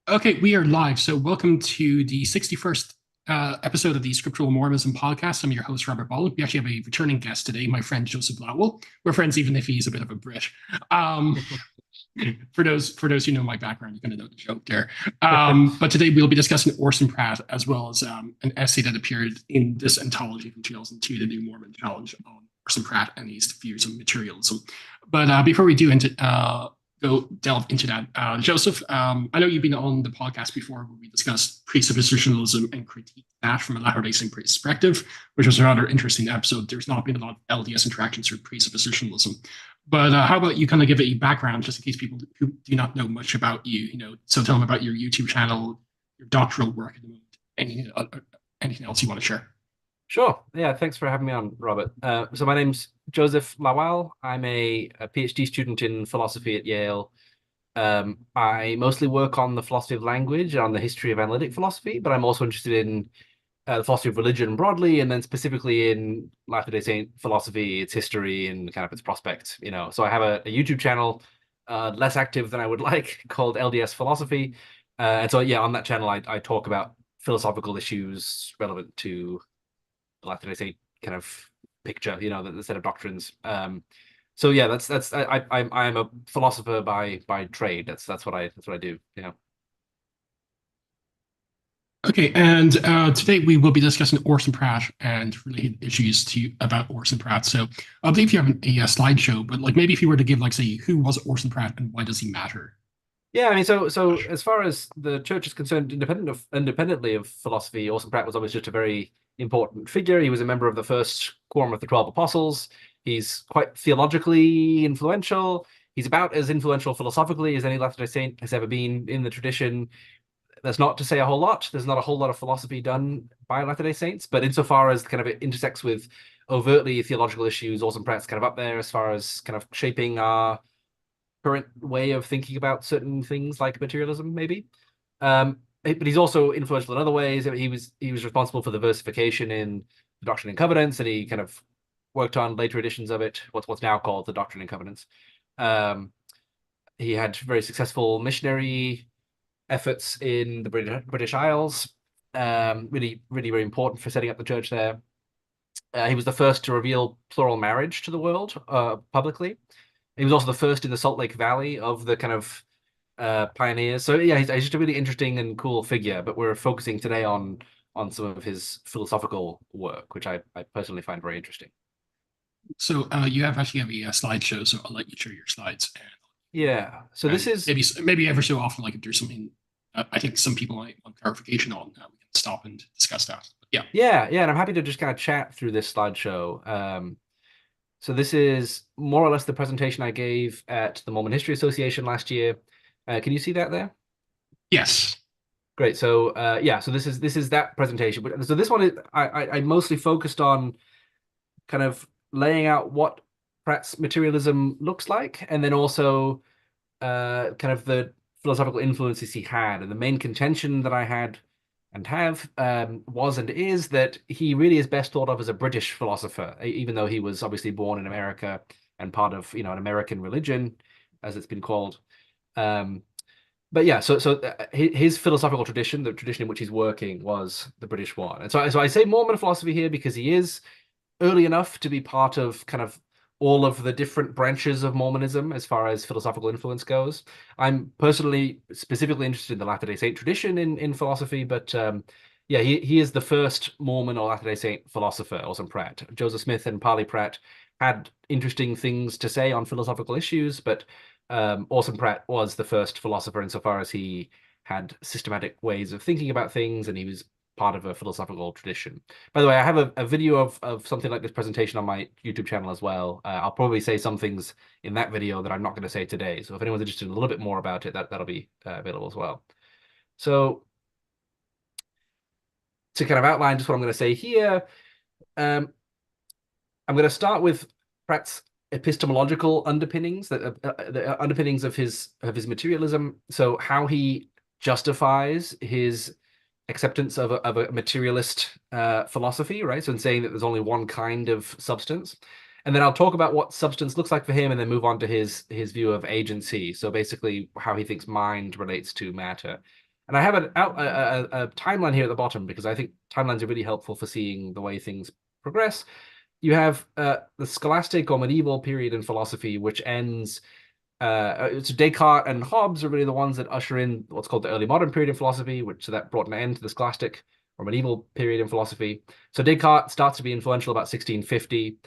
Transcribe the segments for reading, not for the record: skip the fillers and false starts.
Okay, we are live. So, welcome to the 61st episode of the Scriptural Mormonism podcast. I'm your host, Robert Ball. We actually have a returning guest today, my friend Joseph Lawal. We're friends, even if he's a bit of a Brit. Um, for those who know my background, you're going to know the joke there. But today we'll be discussing Orson Pratt as well as an essay that appeared in this anthology from 2002, the New Mormon Challenge, on Orson Pratt and his views on materialism. But before we do go delve into that, Joseph, I know you've been on the podcast before where we discussed presuppositionalism and critique that from a Latter-day Saint perspective, which was a rather interesting episode. There's not been a lot of LDS interactions with presuppositionalism. But how about you kind of give it a background just in case people who do not know much about you, so tell them about your YouTube channel, your doctoral work at the moment, anything else you want to share. Sure. Yeah, thanks for having me on, Robert. So my name's Joseph Lawal. I'm a PhD student in philosophy at Yale. I mostly work on the philosophy of language and on the history of analytic philosophy, but I'm also interested in the philosophy of religion broadly, and then specifically in Latter-day Saint philosophy, its history, and kind of its prospects. So I have a YouTube channel, less active than I would like, called LDS Philosophy. And so, yeah, on that channel, I talk about philosophical issues relevant to Latter-day Saint kind of picture, the set of doctrines. So yeah, I'm a philosopher by trade. That's what I do. Yeah. Okay, and today we will be discussing Orson Pratt and related issues about Orson Pratt. So I believe you have a slideshow, but like maybe if you were to give, like, say, who was Orson Pratt and why does he matter? Yeah, I mean, so as far as the church is concerned, independently of philosophy, Orson Pratt was always just a very important figure. He was a member of the first quorum of the 12 apostles. He's quite theologically influential. He's about as influential philosophically as any Latter-day Saint has ever been in the tradition. That's not to say a whole lot. There's not a whole lot of philosophy done by Latter-day Saints, but insofar as kind of it intersects with overtly theological issues, Orson Pratt's kind of up there as far as kind of shaping our current way of thinking about certain things like materialism, maybe. But he's also influential in other ways. He was responsible for the versification in the Doctrine and Covenants, and he kind of worked on later editions of it, what's now called the Doctrine and Covenants. He had very successful missionary efforts in the British Isles. Really, really, very important for setting up the church there. He was the first to reveal plural marriage to the world publicly. He was also the first in the Salt Lake Valley of the kind of pioneers. So yeah, he's just a really interesting and cool figure. But we're focusing today on some of his philosophical work, which I personally find very interesting. So you actually have a slideshow, so I'll let you share your slides. Yeah. So this And is maybe ever so often, like if there's something I think some people might want clarification on, we can stop and discuss that. But yeah. yeah, and I'm happy to just kind of chat through this slideshow. So this is more or less the presentation I gave at the Mormon History Association last year. Can you see that there? Yes. Great. So yeah, so this is that presentation. But so this one is I mostly focused on kind of laying out what Pratt's materialism looks like, and then also kind of the philosophical influences he had. And the main contention that I had and have was and is that he really is best thought of as a British philosopher, even though he was obviously born in America and part of an American religion, as it's been called. But yeah, so his philosophical tradition, the tradition in which he's working, was the British one. And so I say Mormon philosophy here because he is early enough to be part of kind of all of the different branches of Mormonism as far as philosophical influence goes. I'm personally specifically interested in the Latter-day Saint tradition in philosophy, but yeah, he is the first Mormon or Latter-day Saint philosopher, Orson Pratt. Joseph Smith and Parley Pratt had interesting things to say on philosophical issues, but Orson Pratt was the first philosopher insofar as he had systematic ways of thinking about things, and he was part of a philosophical tradition. By the way, I have a video of something like this presentation on my YouTube channel as well. I'll probably say some things in that video that I'm not going to say today. So if anyone's interested in a little bit more about it, that'll be available as well. So to kind of outline just what I'm going to say here, I'm going to start with Pratt's epistemological underpinnings, the underpinnings of his materialism. So how he justifies his acceptance of a materialist philosophy, right? So in saying that there's only one kind of substance. And then I'll talk about what substance looks like for him and then move on to his view of agency. So basically how he thinks mind relates to matter. And I have a timeline here at the bottom because I think timelines are really helpful for seeing the way things progress. You have the scholastic or medieval period in philosophy, which ends. It's Descartes and Hobbes are really the ones that usher in what's called the early modern period in philosophy, which so that brought an end to the scholastic or medieval period in philosophy. So Descartes starts to be influential about 1650.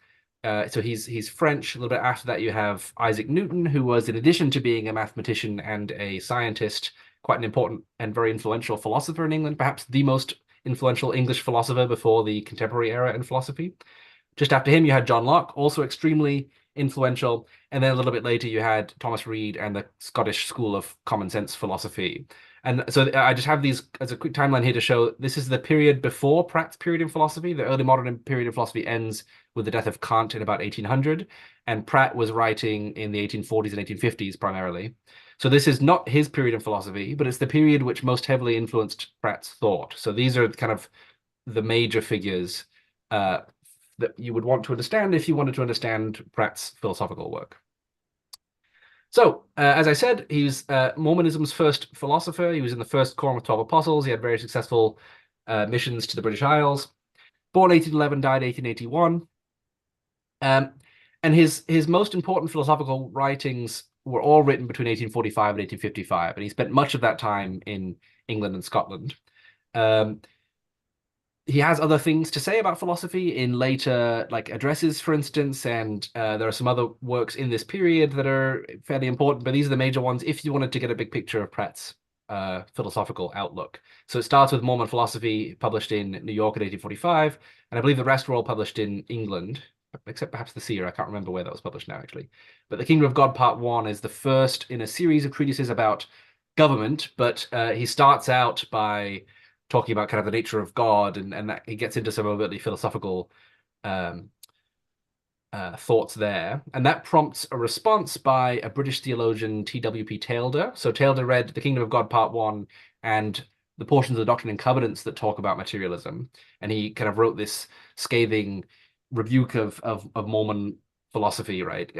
So he's French. A little bit after that, you have Isaac Newton, who was, in addition to being a mathematician and a scientist, quite an important and very influential philosopher in England, perhaps the most influential English philosopher before the contemporary era in philosophy. Just after him, you had John Locke, also extremely influential. And then a little bit later, you had Thomas Reid and the Scottish School of Common Sense Philosophy. And so I just have these as a quick timeline here to show this is the period before Pratt's period in philosophy. The early modern period in philosophy ends with the death of Kant in about 1800. And Pratt was writing in the 1840s and 1850s primarily. So this is not his period in philosophy, but it's the period which most heavily influenced Pratt's thought. So these are kind of the major figures that you would want to understand if you wanted to understand Pratt's philosophical work. So, as I said, he's Mormonism's first philosopher. He was in the first quorum of 12 apostles. He had very successful missions to the British Isles. Born 1811, died 1881. And his most important philosophical writings were all written between 1845 and 1855, and he spent much of that time in England and Scotland. He has other things to say about philosophy in later like addresses, for instance, and there are some other works in this period that are fairly important, but these are the major ones if you wanted to get a big picture of Pratt's philosophical outlook. So it starts with Mormon Philosophy, published in New York in 1845, and I believe the rest were all published in England, except perhaps the Seer. I can't remember where that was published now, actually. But The Kingdom of God Part 1 is the first in a series of treatises about government, but he starts out by talking about kind of the nature of God, and that he gets into some overtly philosophical thoughts there. And that prompts a response by a British theologian, T.W.P. Taylor. So Taylor read The Kingdom of God Part 1 and the portions of the Doctrine and Covenants that talk about materialism. And he kind of wrote this scathing rebuke of Mormon philosophy, right?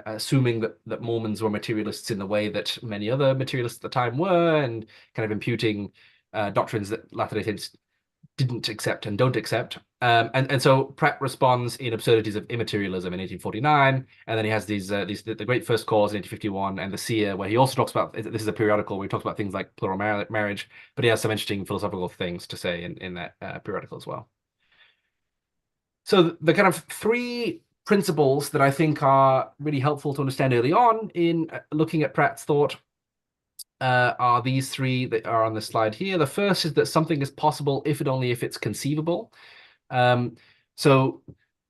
Assuming that Mormons were materialists in the way that many other materialists at the time were, and kind of imputing doctrines that Latter-day Saints didn't accept and don't accept. And so Pratt responds in Absurdities of Immaterialism in 1849, and then he has the Great First Cause in 1851 and the Seer, where he also talks about, this is a periodical where he talks about things like plural marriage, but he has some interesting philosophical things to say in that periodical as well. So the kind of three principles that I think are really helpful to understand early on in looking at Pratt's thought are these three that are on the slide here. The first is that something is possible if and only if it's conceivable. So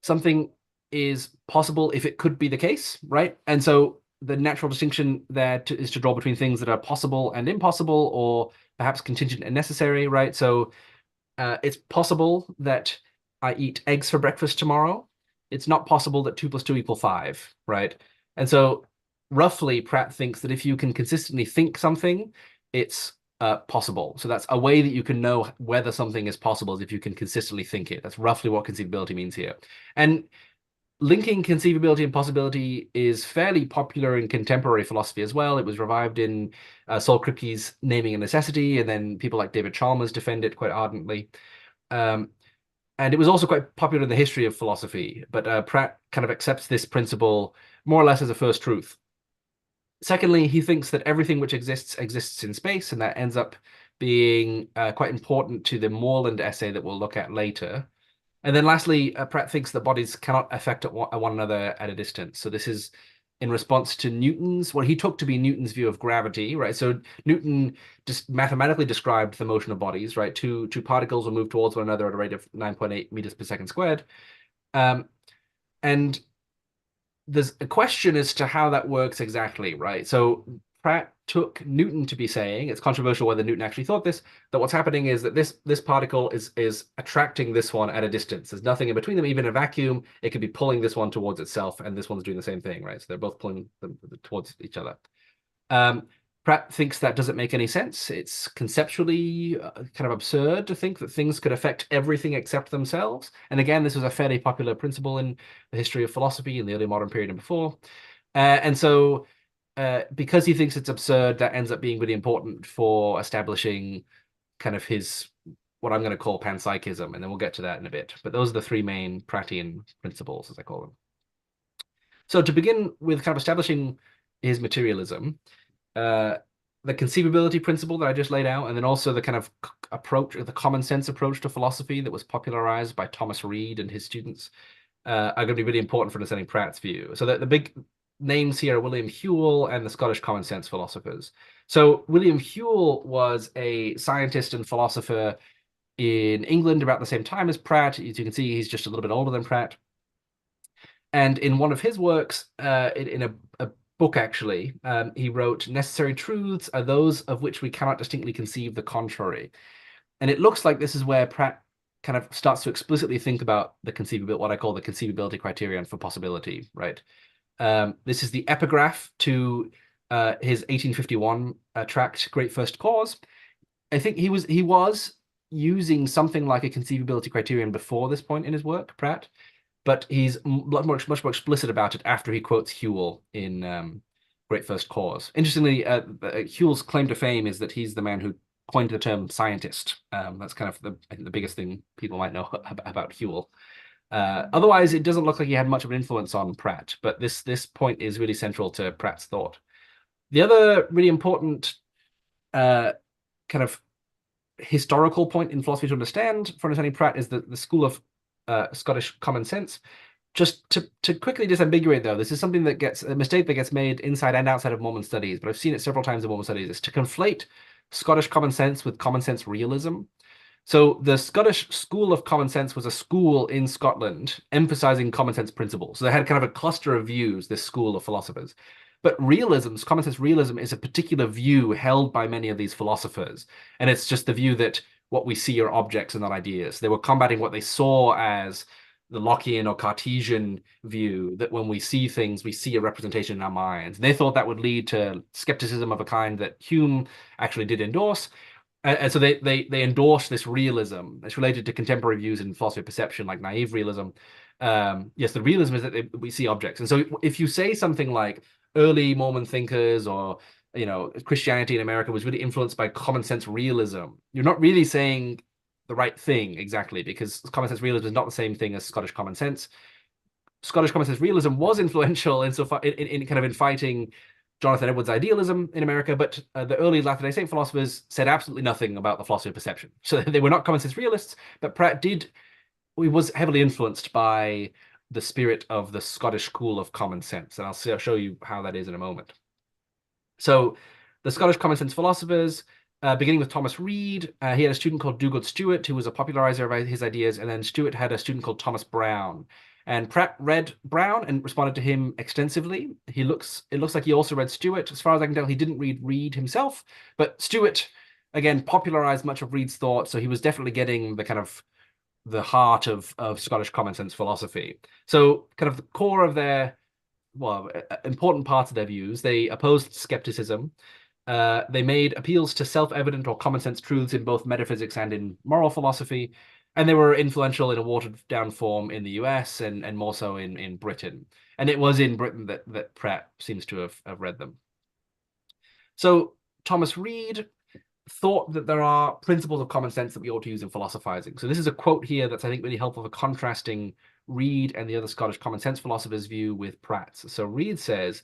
something is possible if it could be the case, right? And so the natural distinction there is to draw between things that are possible and impossible, or perhaps contingent and necessary, right? So it's possible that I eat eggs for breakfast tomorrow. It's not possible that 2 + 2 = 5, right? And so roughly, Pratt thinks that if you can consistently think something, it's possible. So that's a way that you can know whether something is possible, is if you can consistently think it. That's roughly what conceivability means here. And linking conceivability and possibility is fairly popular in contemporary philosophy as well. It was revived in Saul Kripke's Naming a Necessity, and then people like David Chalmers defend it quite ardently. And it was also quite popular in the history of philosophy, but Pratt kind of accepts this principle more or less as a first truth. Secondly, he thinks that everything which exists in space, and that ends up being quite important to the Moreland essay that we'll look at later. And then lastly, Pratt thinks that bodies cannot affect one another at a distance. So this is in response to Newton's, what he took to be Newton's view of gravity, right? So Newton just mathematically described the motion of bodies, right? Two particles will move towards one another at a rate of 9.8 meters per second squared. And there's a question as to how that works exactly, right? So Pratt took Newton to be saying, it's controversial whether Newton actually thought this, that what's happening is that this particle is attracting this one at a distance. There's nothing in between them. Even in a vacuum, it could be pulling this one towards itself, and this one's doing the same thing, right? So they're both pulling them towards each other. Pratt thinks that doesn't make any sense. It's conceptually kind of absurd to think that things could affect everything except themselves. And again, this was a fairly popular principle in the history of philosophy in the early modern period and before. And so because he thinks it's absurd, that ends up being really important for establishing kind of his, what I'm going to call panpsychism, and then we'll get to that in a bit. But those are the three main Prattian principles, as I call them. So to begin with kind of establishing his materialism, the conceivability principle that I just laid out, and then also the kind of approach, the common sense approach to philosophy that was popularized by Thomas Reid and his students, are going to be really important for understanding Pratt's view. So the big names here are William Whewell and the Scottish common sense philosophers. So William Whewell was a scientist and philosopher in England about the same time as Pratt. As you can see, he's just a little bit older than Pratt. And in one of his works, in a book actually, he wrote, "Necessary truths are those of which we cannot distinctly conceive the contrary." And it looks like this is where Pratt kind of starts to explicitly think about the conceivability, what I call the conceivability criterion for possibility, right? This is the epigraph to his 1851 tract, Great First Cause. I think he was using something like a conceivability criterion before this point in his work, Pratt, but he's much more explicit about it after he quotes Whewell in Great First Cause. Interestingly, Whewell's claim to fame is that he's the man who coined the term scientist. That's kind of I think the biggest thing people might know about Whewell. Otherwise, it doesn't look like he had much of an influence on Pratt, but this point is really central to Pratt's thought. The other really important kind of historical point in philosophy to understand for understanding Pratt is the school of Scottish common sense. Just to quickly disambiguate, though, this is something that gets a mistake that gets made inside and outside of Mormon studies, but I've seen it several times in Mormon studies, is to conflate Scottish common sense with common sense realism. So the Scottish school of common sense was a school in Scotland emphasizing common sense principles. So they had kind of a cluster of views, this school of philosophers. But common sense realism, is a particular view held by many of these philosophers. And it's just the view that what we see are objects and not ideas. They were combating what they saw as the Lockean or Cartesian view, that when we see things, we see a representation in our minds. And they thought that would lead to skepticism of a kind that Hume actually did endorse. And so they endorse this realism. It's related to contemporary views in philosophy of perception, like naive realism. Yes, the realism is that we see objects. And so if you say something like early Mormon thinkers or Christianity in America was really influenced by common sense realism, you're not really saying the right thing exactly, because common sense realism is not the same thing as Scottish common sense. Scottish common sense realism was influential in kind of in fighting Jonathan Edwards' idealism in America, but the early Latter-day Saint philosophers said absolutely nothing about the philosophy of perception. So they were not common sense realists, but Pratt was heavily influenced by the spirit of the Scottish school of common sense, and I'll show you how that is in a moment. So the Scottish common sense philosophers, beginning with Thomas Reid, he had a student called Dougald Stewart, who was a popularizer of his ideas, and then Stewart had a student called Thomas Brown. And Pratt read Brown and responded to him extensively. It looks like he also read Stewart. As far as I can tell, he didn't read Reid himself, but Stewart, again, popularized much of Reid's thought, so he was definitely getting the kind of the heart of Scottish common sense philosophy. So kind of the core of their, important parts of their views, they opposed skepticism. They made appeals to self-evident or common sense truths in both metaphysics and in moral philosophy. And they were influential in a watered-down form in the US and more so in Britain. And it was in Britain that Pratt seems to have read them. So Thomas Reid thought that there are principles of common sense that we ought to use in philosophizing. So this is a quote here that's, I think, really helpful for contrasting Reid and the other Scottish common sense philosophers' view with Pratt's. So Reid says,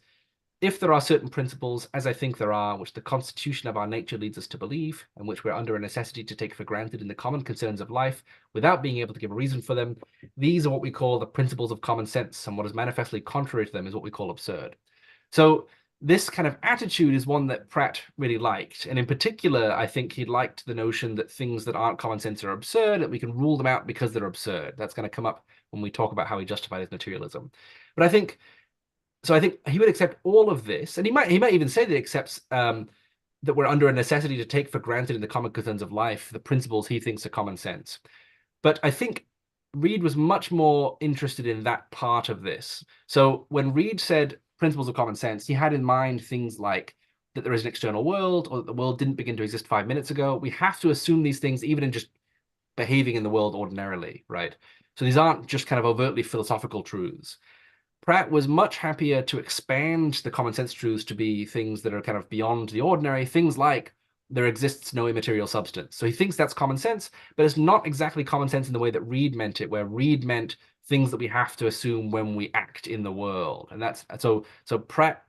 "If there are certain principles, as I think there are, which the constitution of our nature leads us to believe, and which we're under a necessity to take for granted in the common concerns of life, without being able to give a reason for them, these are what we call the principles of common sense, and what is manifestly contrary to them is what we call absurd." So this kind of attitude is one that Pratt really liked. And in particular, I think he liked the notion that things that aren't common sense are absurd, that we can rule them out because they're absurd. That's going to come up when we talk about how he justified his materialism. But I think he would accept all of this, and he might even say that he accepts that we're under a necessity to take for granted in the common concerns of life the principles he thinks are common sense. But I think Reid was much more interested in that part of this. So when Reid said principles of common sense, he had in mind things like that there is an external world, or that the world didn't begin to exist 5 minutes ago. We have to assume these things even in just behaving in the world ordinarily, right? So these aren't just kind of overtly philosophical truths. Pratt was much happier to expand the common sense truths to be things that are kind of beyond the ordinary, things like there exists no immaterial substance. So he thinks that's common sense, but it's not exactly common sense in the way that Reid meant it, where Reid meant things that we have to assume when we act in the world. And that's so Pratt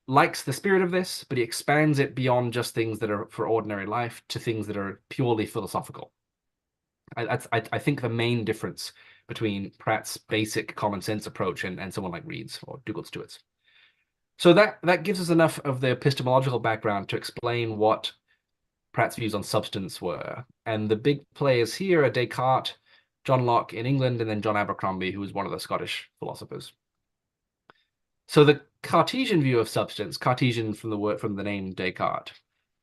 likes the spirit of this, but he expands it beyond just things that are for ordinary life to things that are purely philosophical. I think the main difference between Pratt's basic common sense approach and someone like Reid's or Dugald Stewart's. So that gives us enough of the epistemological background to explain what Pratt's views on substance were. And the big players here are Descartes, John Locke in England, and then John Abercrombie, who was one of the Scottish philosophers. So the Cartesian view of substance, Cartesian from the name Descartes,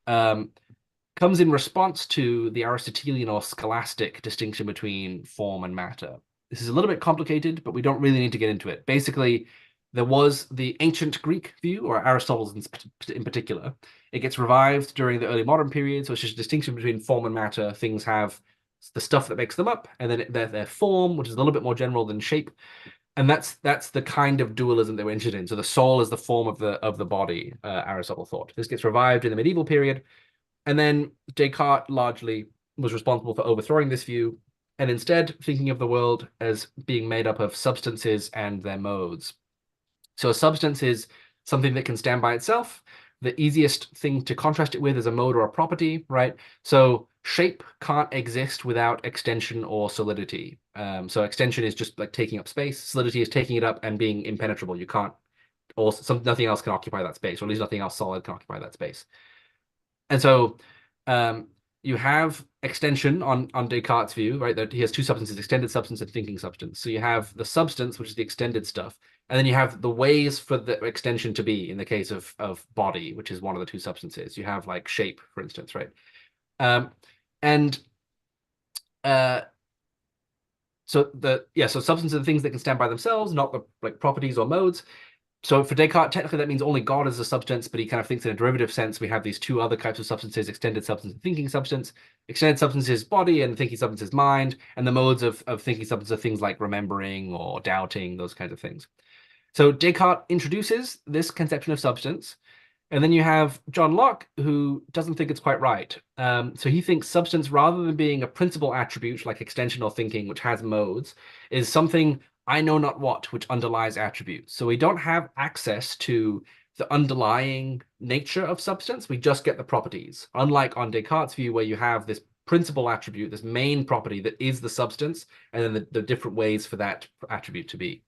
comes in response to the Aristotelian or scholastic distinction between form and matter. This is a little bit complicated, but we don't really need to get into it. Basically, there was the ancient Greek view, or Aristotle's in particular. It gets revived during the early modern period, so it's just a distinction between form and matter. Things have the stuff that makes them up, and then their form, which is a little bit more general than shape. And that's the kind of dualism they were interested in. So the soul is the form of the body, Aristotle thought. This gets revived in the medieval period. And then Descartes largely was responsible for overthrowing this view, and instead thinking of the world as being made up of substances and their modes. So a substance is something that can stand by itself. The easiest thing to contrast it with is a mode or a property, right? So shape can't exist without extension or solidity. So extension is just like taking up space. Solidity is taking it up and being impenetrable. You can't, or nothing else can occupy that space, or at least nothing else solid can occupy that space. And so you have extension on Descartes' view, right? That he has two substances, extended substance and thinking substance. So you have the substance, which is the extended stuff, and then you have the ways for the extension to be in the case of body, which is one of the two substances. You have like shape, for instance, right? So substances are things that can stand by themselves, not the like properties or modes. So for Descartes, technically that means only God is a substance, but he kind of thinks in a derivative sense. We have these two other types of substances, extended substance and thinking substance. Extended substance is body and thinking substance is mind. And the modes of thinking substance are things like remembering or doubting, those kinds of things. So Descartes introduces this conception of substance. And then you have John Locke, who doesn't think it's quite right. So he thinks substance, rather than being a principal attribute like extension or thinking, which has modes, is something I know not what, which underlies attributes. So we don't have access to the underlying nature of substance. We just get the properties. Unlike on Descartes' view, where you have this principal attribute, this main property that is the substance, and then the different ways for that attribute to be.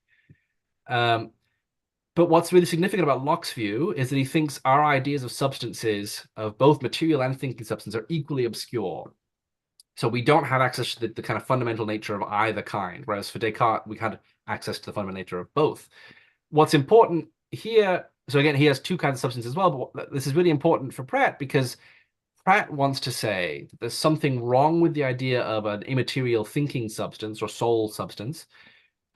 But what's really significant about Locke's view is that he thinks our ideas of substances, of both material and thinking substance, are equally obscure. So we don't have access to the kind of fundamental nature of either kind, whereas for Descartes, we had access to the fundamental nature of both. What's important here, so again, he has two kinds of substance as well, but this is really important for Pratt because Pratt wants to say that there's something wrong with the idea of an immaterial thinking substance or soul substance,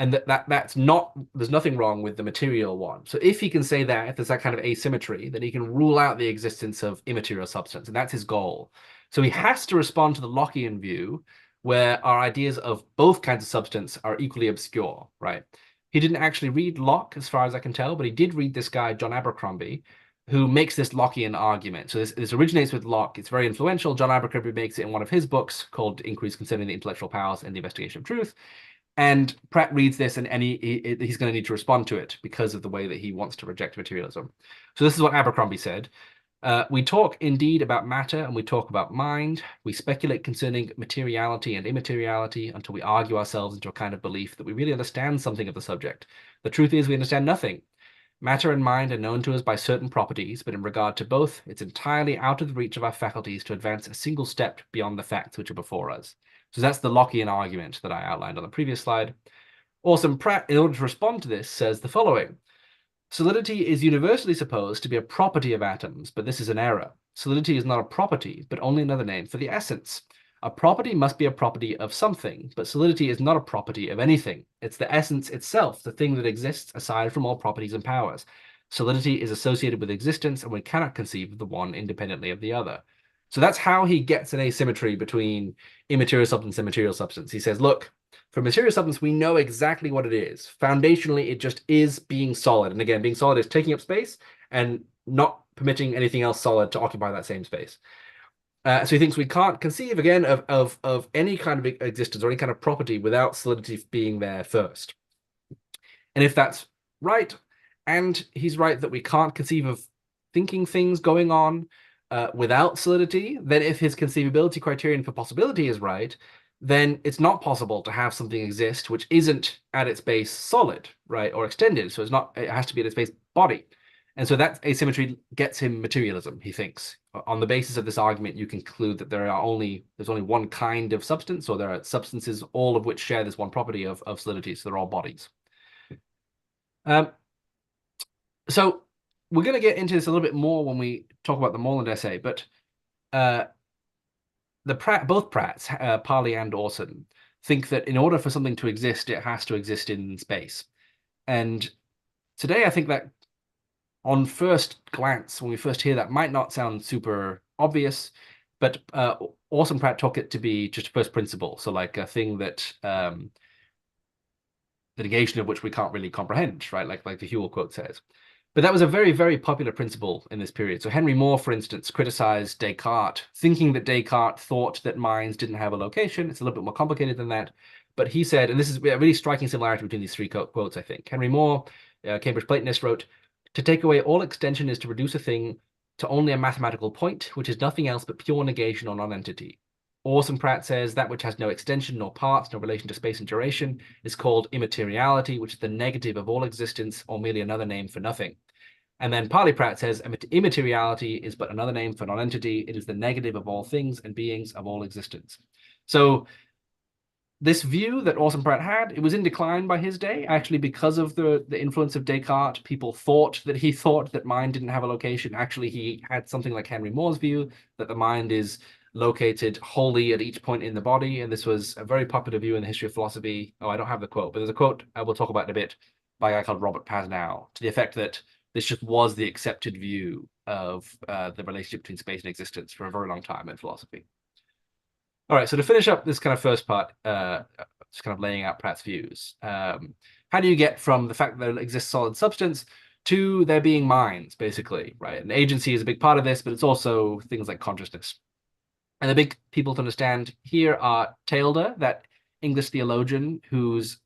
and that's not, there's nothing wrong with the material one. So if he can say that, if there's that kind of asymmetry, then he can rule out the existence of immaterial substance, and that's his goal. So he has to respond to the Lockean view, where our ideas of both kinds of substance are equally obscure, right? He didn't actually read Locke, as far as I can tell, but he did read this guy, John Abercrombie, who makes this Lockean argument. So this originates with Locke. It's very influential. John Abercrombie makes it in one of his books called Inquiries Concerning the Intellectual Powers and the Investigation of Truth. And Pratt reads this, and he's going to need to respond to it because of the way that he wants to reject materialism. So this is what Abercrombie said. We talk indeed about matter and we talk about mind. We speculate concerning materiality and immateriality until we argue ourselves into a kind of belief that we really understand something of the subject. The truth is we understand nothing. Matter and mind are known to us by certain properties, but in regard to both, it's entirely out of the reach of our faculties to advance a single step beyond the facts which are before us. So that's the Lockean argument that I outlined on the previous slide. Orson Pratt, in order to respond to this, says the following. Solidity is universally supposed to be a property of atoms, but this is an error. Solidity is not a property, but only another name for the essence. A property must be a property of something, but solidity is not a property of anything. It's the essence itself, the thing that exists aside from all properties and powers. Solidity is associated with existence, and we cannot conceive of the one independently of the other. So that's how he gets an asymmetry between immaterial substance and material substance. He says, look, For material substance, we know exactly what it is. Foundationally, it just is being solid. And again, being solid is taking up space and not permitting anything else solid to occupy that same space. So he thinks we can't conceive again of any kind of existence or any kind of property without solidity being there first. And if that's right, and he's right that we can't conceive of thinking things going on without solidity, then if his conceivability criterion for possibility is right, then it's not possible to have something exist which isn't at its base solid, right, or extended. So it has to be at its base body. And so that asymmetry gets him materialism, he thinks. On the basis of this argument, you conclude that there's only one kind of substance, or there are substances, all of which share this one property of solidity, so they're all bodies. So we're going to get into this a little bit more when we talk about the Moreland essay, but both Pratts, Parley and Orson, think that in order for something to exist, it has to exist in space. And today, I think that on first glance, when we first hear that, might not sound super obvious, but Orson Pratt took it to be just first principle, so like a thing that the negation of which we can't really comprehend, right? Like the Whewell quote says. But that was a very, very popular principle in this period. So Henry Moore, for instance, criticized Descartes, thinking that Descartes thought that minds didn't have a location. It's a little bit more complicated than that. But he said, and this is a really striking similarity between these three quotes, I think. Henry Moore, Cambridge Platonist, wrote, "To take away all extension is to reduce a thing to only a mathematical point, which is nothing else but pure negation or non-entity." Orson Pratt says that which has no extension nor parts, no relation to space and duration, is called immateriality, which is the negative of all existence, or merely another name for nothing. And then Parley Pratt says immateriality is but another name for non-entity. It is the negative of all things and beings of all existence. So this view that Orson Pratt had, it was in decline by his day, actually, because of the influence of Descartes. People thought that mind didn't have a location. Actually, he had something like Henry Moore's view, that the mind is located wholly at each point in the body. And this was a very popular view in the history of philosophy. Oh, I don't have the quote, but there's a quote I will talk about in a bit by a guy called Robert Pasnow, to the effect that this just was the accepted view of the relationship between space and existence for a very long time in philosophy. All right, so to finish up this kind of first part, just kind of laying out Pratt's views. How do you get from the fact that there exists solid substance to there being minds, basically, right? And agency is a big part of this, but it's also things like consciousness. And the big people to understand here are Taylor, that English theologian whose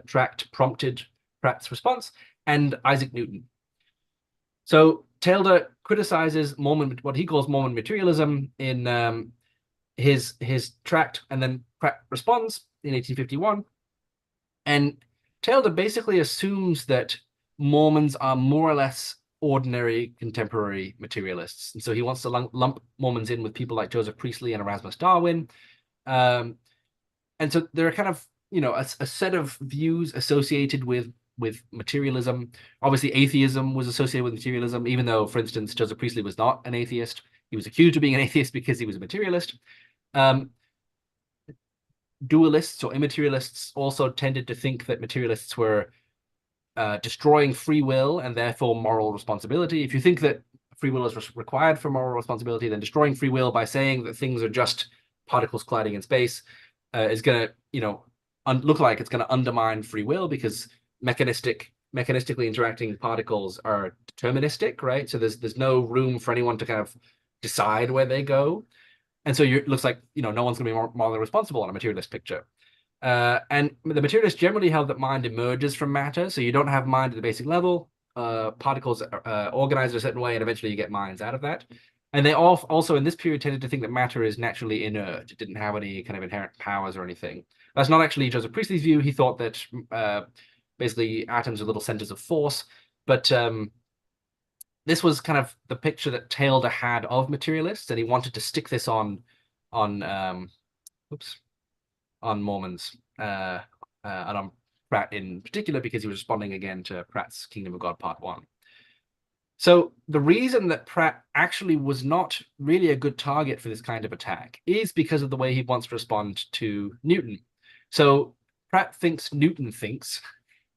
tract prompted Pratt's response, and Isaac Newton. So Taylor criticizes what he calls Mormon materialism in his tract, and then Pratt responds in 1851. And Taylor basically assumes that Mormons are more or less ordinary contemporary materialists. And so he wants to lump Mormons in with people like Joseph Priestley and Erasmus Darwin. And so there are kind of, a set of views associated with materialism. Obviously, atheism was associated with materialism, even though, for instance, Joseph Priestley was not an atheist. He was accused of being an atheist because he was a materialist. Dualists or immaterialists also tended to think that materialists were destroying free will and therefore moral responsibility. If you think that free will is required for moral responsibility, then destroying free will by saying that things are just particles colliding in space is going to, look like it's going to undermine free will, because mechanistically interacting particles are deterministic, right? So there's no room for anyone to kind of decide where they go. And so it looks like, no one's going to be morally responsible on a materialist picture. And the materialists generally held that mind emerges from matter. So you don't have mind at the basic level. Particles are organized a certain way, and eventually you get minds out of that. And they also in this period tended to think that matter is naturally inert. It didn't have any kind of inherent powers or anything. That's not actually Joseph Priestley's view. He thought that basically atoms are little centers of force. But this was kind of the picture that Taylor had of materialists, and he wanted to stick this on Mormons and on Pratt in particular, because he was responding again to Pratt's Kingdom of God Part 1. So the reason that Pratt actually was not really a good target for this kind of attack is because of the way he wants to respond to Newton. So Pratt thinks Newton thinks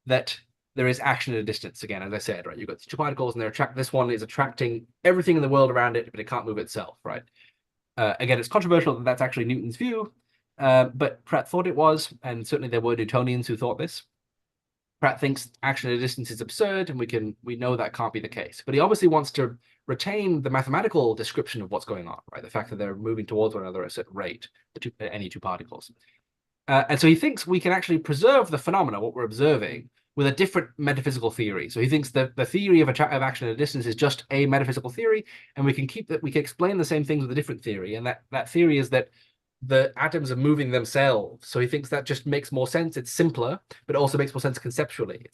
that there is action at a distance. Again, as I said, right, you've got two particles and this one is attracting everything in the world around it, but it can't move itself, right? Again, it's controversial that that's actually Newton's view. but Pratt thought it was, and certainly there were Newtonians who thought this. Pratt thinks action at a distance is absurd, and we know that can't be the case. But he obviously wants to retain the mathematical description of what's going on, right? The fact that they're moving towards one another at a certain rate, any two particles. And so he thinks we can actually preserve the phenomena, what we're observing, with a different metaphysical theory. So he thinks that the theory of action at a distance is just a metaphysical theory, and we can explain the same things with a different theory. And that theory is that the atoms are moving themselves. So he thinks that just makes more sense. It's simpler, but also makes more sense conceptually.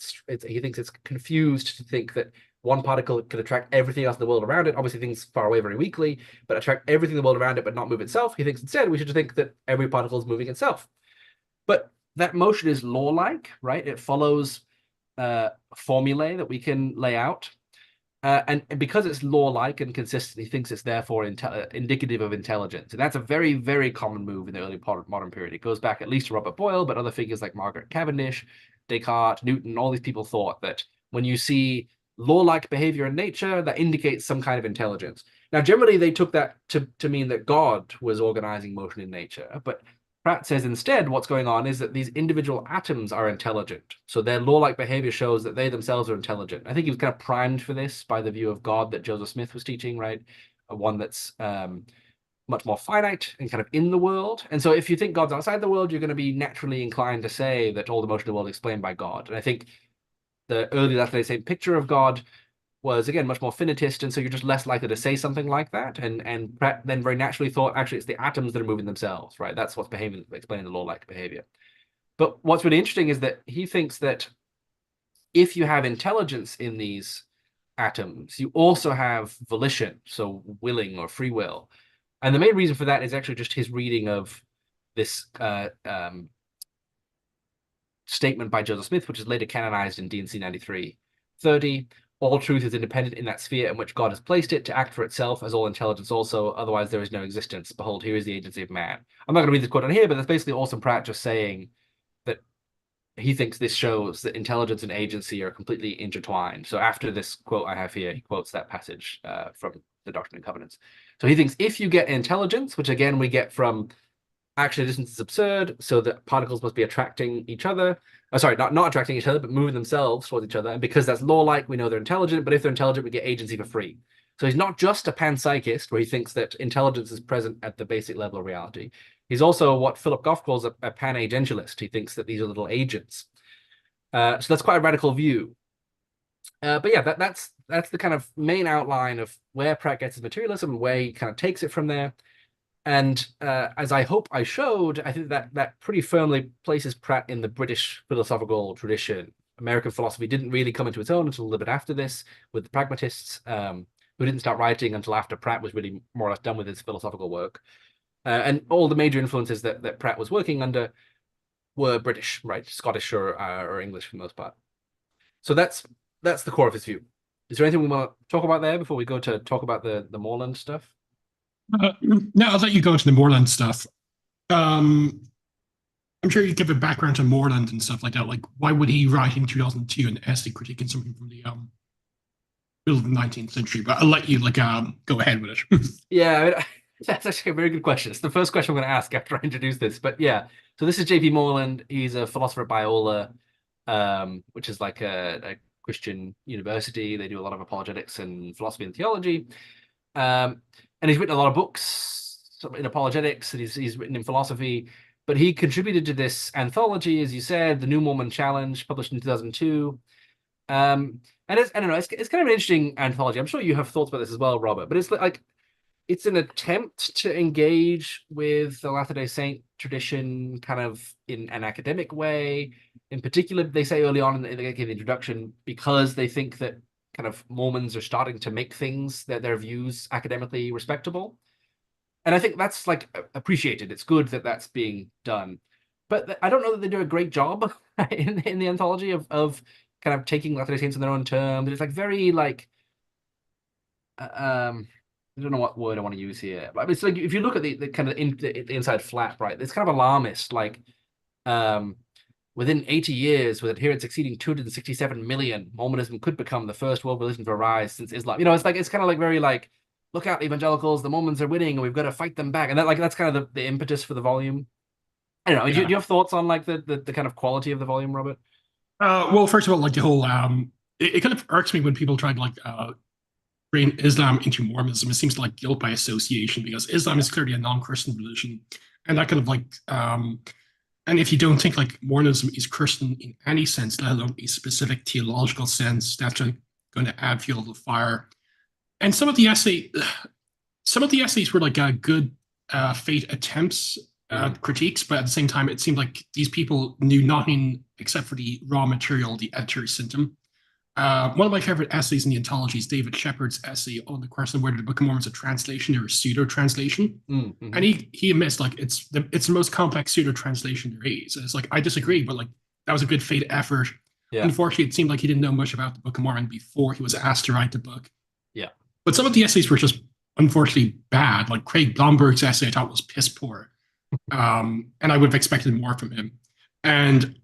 He thinks it's confused to think that one particle can attract everything else in the world around it. Obviously, things far away very weakly, but attract everything in the world around it, but not move itself. He thinks instead we should think that every particle is moving itself. But that motion is law-like, right? It follows formulae that we can lay out. And because it's law-like and consistent, he thinks it's therefore indicative of intelligence. And that's a very, very common move in the early modern period. It goes back at least to Robert Boyle, but other figures like Margaret Cavendish, Descartes, Newton, all these people thought that when you see law-like behavior in nature, that indicates some kind of intelligence. Now, generally, they took that to mean that God was organizing motion in nature, but Pratt says instead what's going on is that these individual atoms are intelligent. So their law-like behavior shows that they themselves are intelligent. I think he was kind of primed for this by the view of God that Joseph Smith was teaching, right? One that's much more finite and kind of in the world. And so if you think God's outside the world, you're going to be naturally inclined to say that all the motion of the world is explained by God. And I think the early Latter-day Saint picture of God was, again, much more finitist, and so you're just less likely to say something like that. And Pratt then very naturally thought, actually, it's the atoms that are moving themselves, right? That's what's explaining the law-like behavior. But what's really interesting is that he thinks that if you have intelligence in these atoms, you also have volition, so willing or free will. And the main reason for that is actually just his reading of this statement by Joseph Smith, which is later canonized in D&C 9330. All truth is independent in that sphere in which God has placed it to act for itself, as all intelligence also, otherwise there is no existence. Behold, here is the agency of man. I'm not going to read this quote on here, but that's basically Orson Pratt just saying that he thinks this shows that intelligence and agency are completely intertwined. So after this quote I have here, he quotes that passage from the Doctrine and Covenants. So he thinks if you get intelligence, which again we get from action at distance is absurd, so that particles must be attracting each other. Not attracting each other, but moving themselves towards each other. And because that's law-like, we know they're intelligent, but if they're intelligent, we get agency for free. So he's not just a panpsychist, where he thinks that intelligence is present at the basic level of reality. He's also what Philip Goff calls a panagentialist. He thinks that these are little agents. So that's quite a radical view. But yeah, that's the kind of main outline of where Pratt gets his materialism and where he kind of takes it from there. And as I hope I showed, I think that pretty firmly places Pratt in the British philosophical tradition. American philosophy didn't really come into its own until a little bit after this, with the pragmatists, who didn't start writing until after Pratt was really more or less done with his philosophical work. And all the major influences that Pratt was working under were British, right? Scottish or English for the most part. So that's the core of his view. Is there anything we want to talk about there before we go to talk about the Moreland stuff? No, I'll let you go into the Moreland stuff. I'm sure you give a background to Moreland and stuff like that. Like, why would he write in 2002 an essay critiquing something from the middle of the 19th century? But I'll let you go ahead with it. Yeah, I mean, that's actually a very good question. It's the first question I'm going to ask after I introduce this. But yeah, so this is J.P. Moreland. He's a philosopher at Biola, which is like a Christian university. They do a lot of apologetics and philosophy and theology. And he's written a lot of books in apologetics, and he's written in philosophy. But he contributed to this anthology, as you said, the New Mormon Challenge, published in 2002. And it's, I don't know, it's kind of an interesting anthology. I'm sure you have thoughts about this as well, Robert. But it's like it's an attempt to engage with the Latter-day Saint tradition, kind of in an academic way. In particular, they say early on in the introduction, because they think that kind of Mormons are starting to make things that their views academically respectable. And I think that's like appreciated. It's good that that's being done. But I don't know that they do a great job in the anthology of kind of taking Latter-day Saints on their own terms. It's like very like, I don't know what word I want to use here. But it's like if you look at the kind of the inside flap, right? It's kind of alarmist. Like, within 80 years, with adherents exceeding 267 million, Mormonism could become the first world religion to arise since Islam. You know, it's kind of like very like, look out, evangelicals, the Mormons are winning, and we've got to fight them back. And that's kind of the impetus for the volume. I don't know. Do Yeah. you have thoughts on like the kind of quality of the volume, Robert? Well, first of all, like the whole it kind of irks me when people try to like bring Islam into Mormonism. It seems like guilt by association because Islam is clearly a non-Christian religion, and that kind of like and if you don't think like Mormonism is Christian in any sense, let alone a specific theological sense, that's going to add fuel to the fire. And some of the essays were like good faith attempts critiques, but at the same time, it seemed like these people knew nothing except for the raw material, the editor's symptom. One of my favorite essays in the anthology is David Shepard's essay on the question of whether the Book of Mormon is a translation or a pseudo translation, and he admits like it's the most complex pseudo translation there is. And it's like I disagree, but like that was a good faith effort. Yeah. Unfortunately, it seemed like he didn't know much about the Book of Mormon before he was asked to write the book. Yeah. But some of the essays were just unfortunately bad. Like Craig Blomberg's essay, I thought was piss poor, and I would have expected more from him. And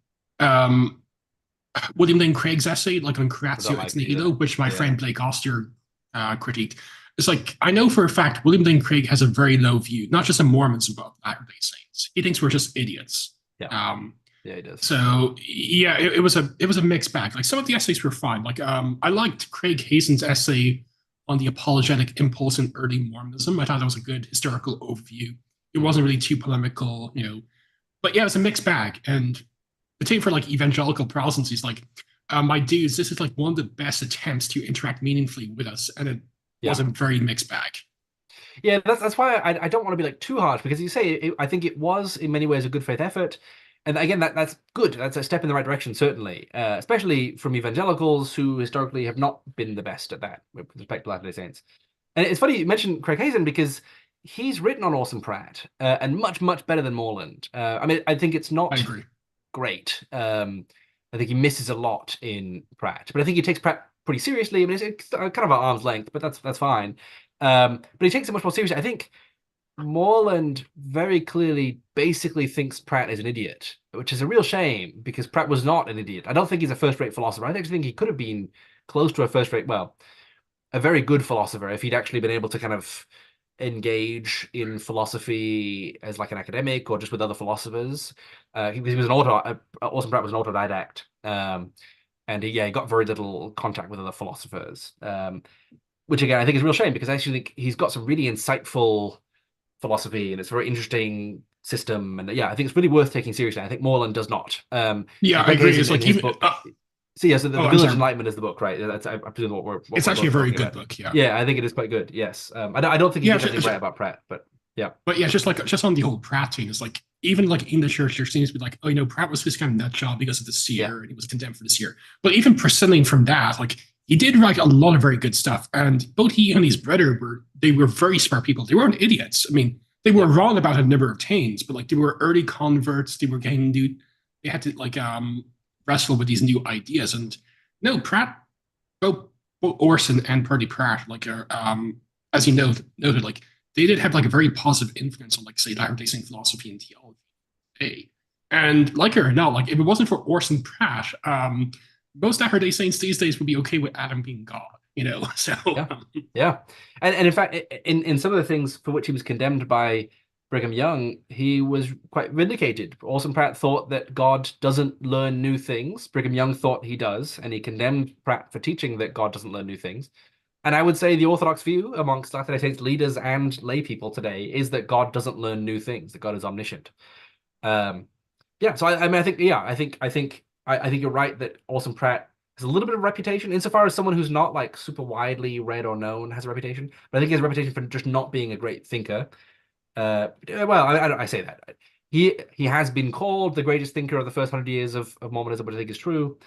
William Lane Craig's essay, like on Curatio ex nihilo, which my friend Blake Oster critiqued. It's like, I know for a fact William Lane Craig has a very low view, not just of Mormons, but Latter-day Saints. He thinks we're just idiots. Yeah, he does. So yeah, it was a mixed bag. Like some of the essays were fine. Like I liked Craig Hazen's essay on the apologetic impulse in early Mormonism. I thought that was a good historical overview. It wasn't really too polemical, but yeah, it was a mixed bag. And the thing for like evangelical Protestants is like, my dudes, this is like one of the best attempts to interact meaningfully with us, and it was a very mixed bag. Yeah, that's why I don't want to be like too harsh, because you say I think it was in many ways a good faith effort, and again that's good. That's a step in the right direction, certainly, especially from evangelicals who historically have not been the best at that with respect to Latter-day Saints. And it's funny you mentioned Craig Hazen because he's written on Orson Pratt and much better than Moreland. I mean, I think it's not great. I think he misses a lot in Pratt, but I think he takes Pratt pretty seriously. I mean, it's kind of at arm's length, but that's fine. But he takes it much more seriously. I think Moreland very clearly basically thinks Pratt is an idiot, which is a real shame because Pratt was not an idiot. I don't think he's a first-rate philosopher. I actually think he could have been close to a first-rate, well, a very good philosopher if he'd actually been able to kind of engage in philosophy as like an academic or just with other philosophers. He was Orson Pratt was an autodidact, and he got very little contact with other philosophers, which again I think is a real shame because I actually think he's got some really insightful philosophy and it's a very interesting system, and I think it's really worth taking seriously. I think Moreland does not. I agree. It's like his book. So the Village Enlightenment is the book, right? That's I presume what it's actually a very good book. Yeah, I think it is quite good. Yes, I don't think he did anything right about Pratt, but yeah. But yeah, just on the whole Pratt thing, it's like even like in the church there seems to be like, Pratt was this kind of nut job because of the seer and he was condemned for the seer. But even proceeding from that, like he did write a lot of very good stuff, and both he and his brother were very smart people. They weren't idiots. I mean, they were wrong about a number of things, but like they were early converts. They were getting new. They had to like wrestle with these new ideas. And no, Pratt, both Orson and Purdy Pratt, like as you noted, like they did have like a very positive influence on like say Latter-day Saint philosophy and theology. And like it or not, like if it wasn't for Orson Pratt, most Latter-day Saints these days would be okay with Adam being God. So and in fact, in some of the things for which he was condemned by Brigham Young, he was quite vindicated. Orson Pratt thought that God doesn't learn new things. Brigham Young thought he does, and he condemned Pratt for teaching that God doesn't learn new things. And I would say the orthodox view amongst Latter-day Saints leaders and lay people today is that God doesn't learn new things, that God is omniscient. So I think you're right that Orson Pratt has a little bit of reputation insofar as someone who's not like super widely read or known has a reputation, but I think he has a reputation for just not being a great thinker. I say that he has been called the greatest thinker of the first 100 years of Mormonism, which I think is true.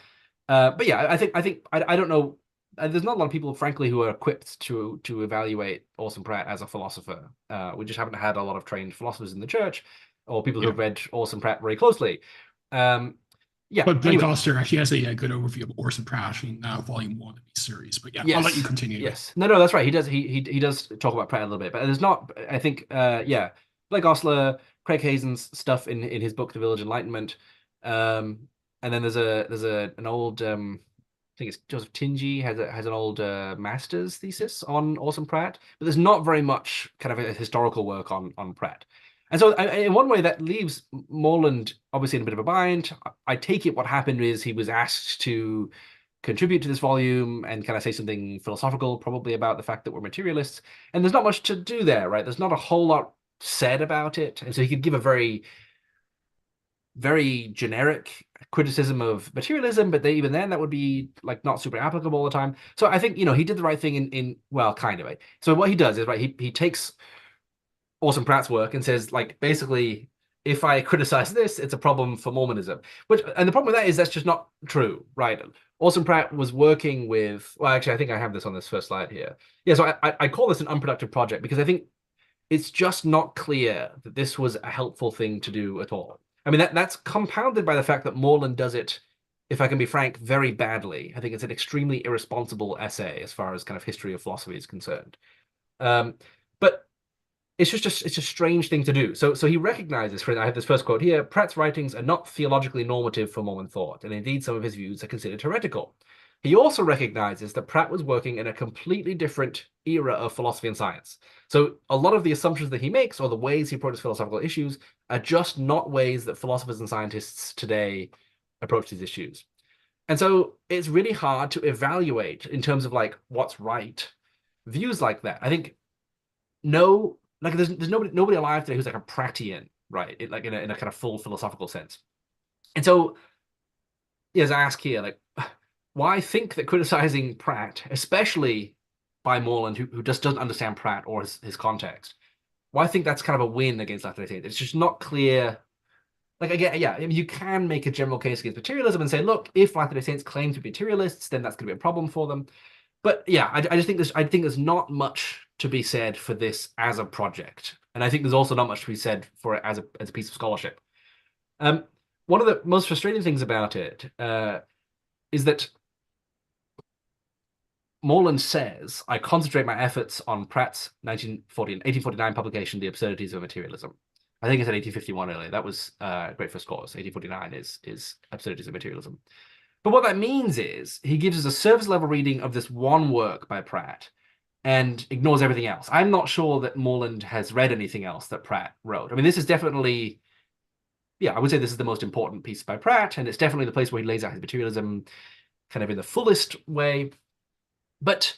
But yeah, I think I don't know. There's not a lot of people, frankly, who are equipped to evaluate Orson Pratt as a philosopher. We just haven't had a lot of trained philosophers in the church or people who have read Orson Pratt very closely. But Blake Oster actually has a good overview of Orson Pratt in Volume 1 of the series. But I'll let you continue. Yes. No, that's right. He does talk about Pratt a little bit, but there's not. I think Blake Ostler, Craig Hazen's stuff in his book The Village Enlightenment, and then there's an old I think it's Joseph Tingy has an old master's thesis on Orson Pratt, but there's not very much kind of a historical work on Pratt. And so in one way that leaves Moreland obviously in a bit of a bind. I take it what happened is he was asked to contribute to this volume and kind of say something philosophical, probably about the fact that we're materialists. And there's not much to do there, right? There's not a whole lot said about it. And so he could give a very, very generic criticism of materialism, but even then that would be like not super applicable all the time. So I think, he did the right thing in well, kind of. So what he does is, right, he takes Orson Pratt's work and says, like, basically, if I criticize this, it's a problem for Mormonism. And the problem with that is that's just not true, right? Orson Pratt was working with, well, actually, I think I have this on this first slide here. Yeah, so I call this an unproductive project because I think it's just not clear that this was a helpful thing to do at all. I mean, that's compounded by the fact that Moreland does it, if I can be frank, very badly. I think it's an extremely irresponsible essay as far as kind of history of philosophy is concerned. But it's a strange thing to do. So he recognizes, I have this first quote here, Pratt's writings are not theologically normative for Mormon thought, and indeed some of his views are considered heretical. He also recognizes that Pratt was working in a completely different era of philosophy and science. So a lot of the assumptions that he makes or the ways he approaches philosophical issues are just not ways that philosophers and scientists today approach these issues. And so it's really hard to evaluate in terms of like what's right views like that. I think there's nobody alive today who's like a Prattian, right? In a kind of full philosophical sense. And so, as I ask here, like, why think that criticizing Pratt, especially by Moreland, who just doesn't understand Pratt or his context, why think that's kind of a win against Latter-day Saints? It's just not clear. Like, again, yeah, I mean, you can make a general case against materialism and say, look, if Latter-day Saints claim to be materialists, then that's going to be a problem for them. But yeah, I just think there's not much to be said for this as a project, and I think there's also not much to be said for it as a piece of scholarship. One of the most frustrating things about it is that Moreland says, I concentrate my efforts on Pratt's 1849 publication, The Absurdities of Materialism. I think I said 1851 earlier. That was great first course. 1849 is Absurdities of Materialism. But what that means is he gives us a surface level reading of this one work by Pratt and ignores everything else. I'm not sure that Moreland has read anything else that Pratt wrote. I mean, this is definitely, I would say this is the most important piece by Pratt, and it's definitely the place where he lays out his materialism kind of in the fullest way. But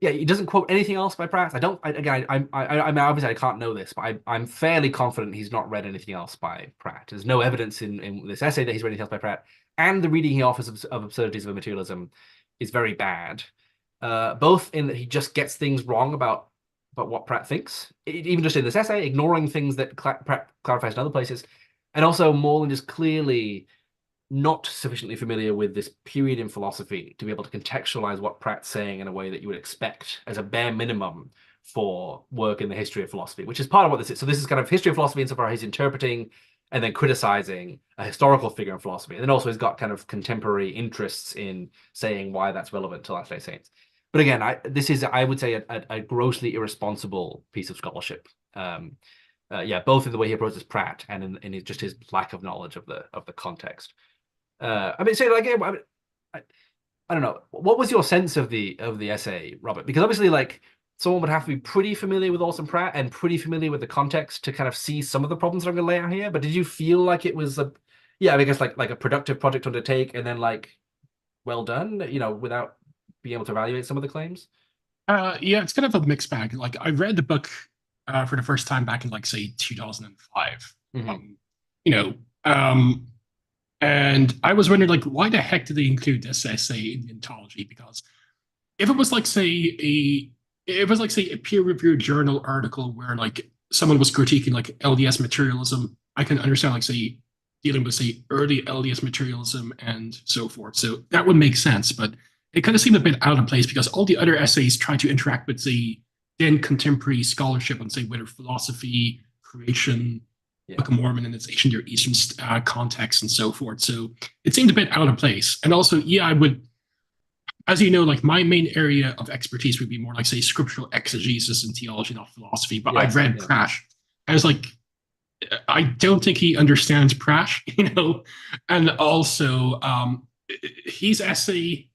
yeah, he doesn't quote anything else by Pratt. I mean, obviously I can't know this, but I'm fairly confident he's not read anything else by Pratt. There's no evidence in this essay that he's read anything else by Pratt, and the reading he offers of Absurdities of Materialism is very bad. Both in that he just gets things wrong about what Pratt thinks, even just in this essay, ignoring things that Pratt clarifies in other places, and also Moreland is clearly not sufficiently familiar with this period in philosophy to be able to contextualize what Pratt's saying in a way that you would expect as a bare minimum for work in the history of philosophy, which is part of what this is. So this is kind of history of philosophy insofar as he's interpreting and then criticizing a historical figure in philosophy. And then also he's got kind of contemporary interests in saying why that's relevant to Latter-day Saints. But again, this is, I would say, a grossly irresponsible piece of scholarship. Both in the way he approaches Pratt and in just his lack of knowledge of the context. I mean, say like, I don't know. What was your sense of the essay, Robert? Because obviously, like, someone would have to be pretty familiar with Orson Pratt and pretty familiar with the context to kind of see some of the problems that I'm going to lay out here. But did you feel like it was I guess like a productive project to undertake and then like well done, without being able to evaluate some of the claims? It's kind of a mixed bag. Like, I read the book for the first time back in, like, say, 2005. Mm-hmm. And I was wondering, like, why the heck did they include this essay in ontology? Because if it was like, say, a peer-reviewed journal article where like someone was critiquing like LDS materialism, I can understand, like, say, dealing with, say, early LDS materialism and so forth. So that would make sense, but it kind of seemed a bit out of place because all the other essays try to interact with the then contemporary scholarship on, say, whether philosophy, creation, Book of Mormon and its ancient Near Eastern context and so forth. So it seemed a bit out of place. And also, I would, as you know, like, my main area of expertise would be more like, say, scriptural exegesis and theology, not philosophy. But I've read Pratt. I was like, I don't think he understands Pratt, And also, his essay,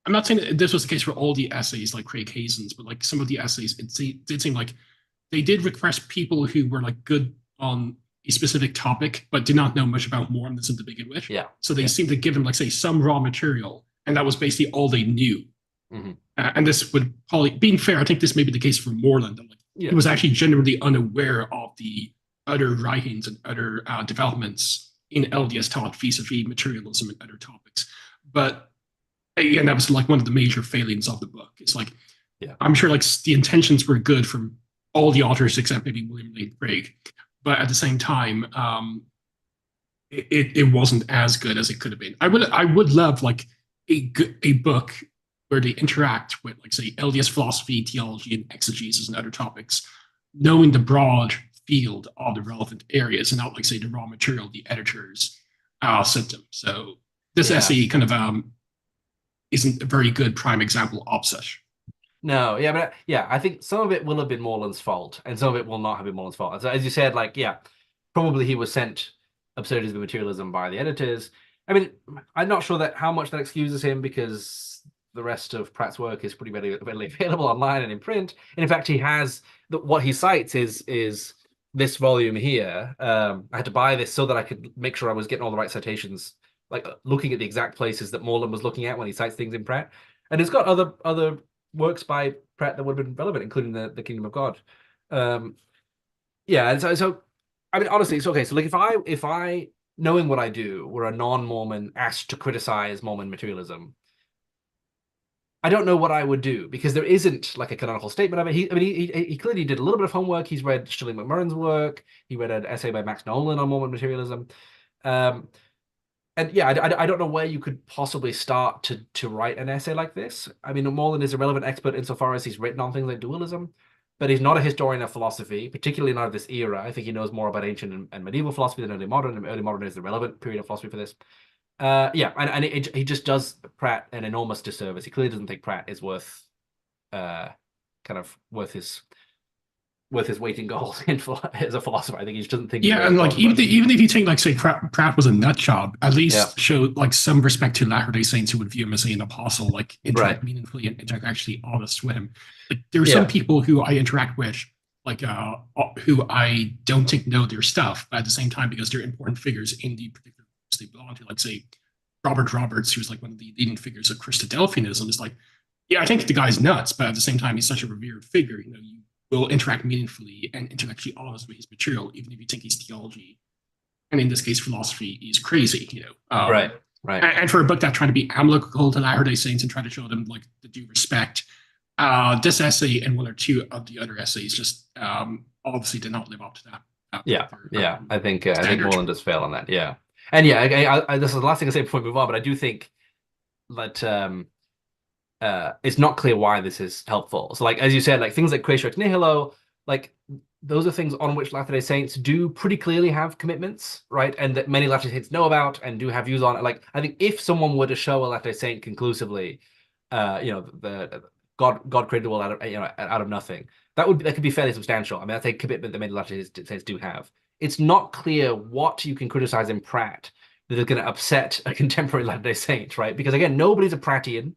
I'm not saying that this was the case for all the essays like Craig Hazen's, but like some of the essays, it did seem like they did request people who were like good on a specific topic, but did not know much about Mormonism to begin with. Yeah. So they Yeah. seemed to give them, like, say, some raw material, and that was basically all they knew. Mm-hmm. And this would probably, being fair, I think this may be the case for Moreland. Like, Yeah. he was actually genuinely unaware of the other writings and other developments in LDS thought vis-a-vis materialism and other topics. But again, that was like one of the major failings of the book. It's like, Yeah. I'm sure like the intentions were good from all the authors except maybe William Lane Craig, but at the same time, it wasn't as good as it could have been. I would love like a book where they interact with, like, say, LDS philosophy, theology, and exegesis and other topics, knowing the broad field of the relevant areas and not, like, say, the raw material the editors sent them. So this essay kind of isn't a very good prime example of such. No, yeah, but yeah, I think some of it will have been Moreland's fault, and some of it will not have been Moreland's fault. And so, as you said, like, yeah, probably he was sent Absurdities of Materialism by the editors. I mean, I'm not sure that how much that excuses him, because the rest of Pratt's work is pretty readily available online and in print. And in fact, he has what he cites is this volume here. I had to buy this so that I could make sure I was getting all the right citations, like looking at the exact places that Moreland was looking at when he cites things in Pratt. And it's got other works by Pratt that would have been relevant, including the Kingdom of God. Yeah, and so I mean, honestly, it's okay. So like, if I knowing what I do, were a non-Mormon asked to criticize Mormon materialism, I don't know what I would do, because there isn't like a canonical statement of it. He clearly did a little bit of homework. He's read Shilling McMurrin's work. He read an essay by Max Nolan on Mormon materialism. And yeah, I don't know where you could possibly start to write an essay like this. I mean, Moreland is a relevant expert insofar as he's written on things like dualism, but he's not a historian of philosophy, particularly not of this era. I think he knows more about ancient and medieval philosophy than early modern, and early modern is the relevant period of philosophy for this. Yeah, and he just does Pratt an enormous disservice. He clearly doesn't think Pratt is worth his weight in gold as a philosopher. I think he just doesn't think. Yeah, and like even if you think, like, say, Pratt was a nut job, at least show like some respect to Latter-day Saints who would view him as, say, an apostle, like interact meaningfully and interact actually honest with him. Like, there are some people who I interact with, like who I don't think know their stuff, but at the same time, because they're important figures in the particular groups they belong to, like, say, Robert Roberts, who's like one of the leading figures of Christadelphianism, is like, yeah, I think the guy's nuts, but at the same time, he's such a revered figure. You know, you will interact meaningfully and intellectually honest with his material, even if you think his theology, and in this case philosophy, is crazy. You know, right. And for a book that's trying to be analytical to Latter-day Saints and try to show them like the due respect, this essay and one or two of the other essays just obviously did not live up to that. Yeah. I think Moreland does fail on that. Yeah, and yeah, this is the last thing I say before we move on, but I do think that it's not clear why this is helpful. So, like, as you said, like things like Creatio ex nihilo, like those are things on which Latter-day Saints do pretty clearly have commitments, right? And that many Latter-day Saints know about and do have views on. Like, I think if someone were to show a Latter-day Saint conclusively, the God created the world out of nothing, that could be fairly substantial. I mean, that's a commitment that many Latter-day Saints do have. It's not clear what you can criticize in Pratt that is going to upset a contemporary Latter-day Saint, right? Because again, nobody's a Prattian.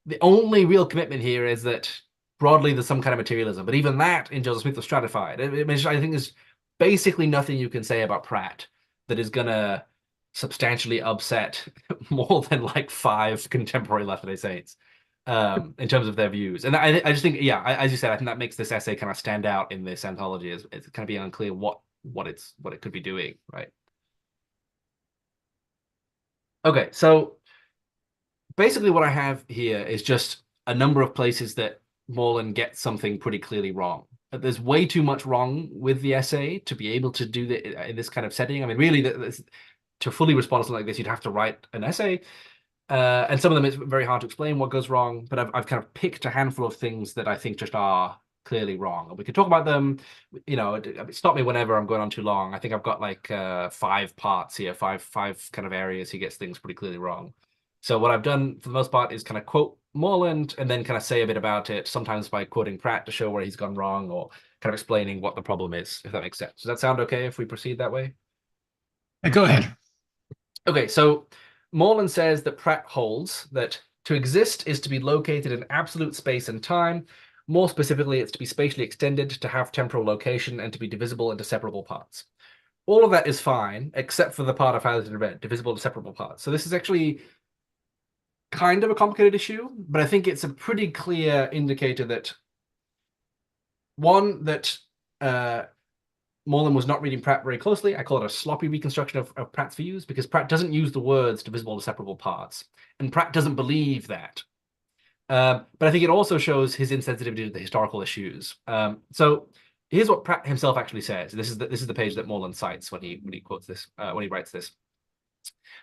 The only real commitment here is that broadly there's some kind of materialism, but even that in Joseph Smith was stratified. I think there's basically nothing you can say about Pratt that is going to substantially upset more than like 5 contemporary Latter-day Saints in terms of their views. And I just think, yeah, as you said, I think that makes this essay kind of stand out in this anthology as it's kind of being unclear what it could be doing, right? Okay, so basically what I have here is just a number of places that Moreland gets something pretty clearly wrong. There's way too much wrong with the essay to be able to do that in this kind of setting. I mean, really, to fully respond to something like this, you'd have to write an essay. And some of them, it's very hard to explain what goes wrong, but I've kind of picked a handful of things that I think just are clearly wrong. And we could talk about them, you know, stop me whenever I'm going on too long. I think I've got like 5 parts here, five kind of areas he gets things pretty clearly wrong. So what I've done for the most part is kind of quote Moreland and then kind of say a bit about it, sometimes by quoting Pratt to show where he's gone wrong or kind of explaining what the problem is, if that makes sense. Does that sound okay if we proceed that way? Go ahead. Okay, so Moreland says that Pratt holds that to exist is to be located in absolute space and time, More specifically, it's to be spatially extended, to have temporal location, and to be divisible into separable parts. All of that is fine, except for the part I've highlighted in red, divisible into separable parts. So this is actually kind of a complicated issue, but I think it's a pretty clear indicator that, one, that Moreland was not reading Pratt very closely. I call it a sloppy reconstruction of Pratt's views, because Pratt doesn't use the words divisible to separable parts, and Pratt doesn't believe that. But I think it also shows his insensitivity to the historical issues. So here's what Pratt himself actually says. This is the page that Moreland cites when he quotes this, when he writes this.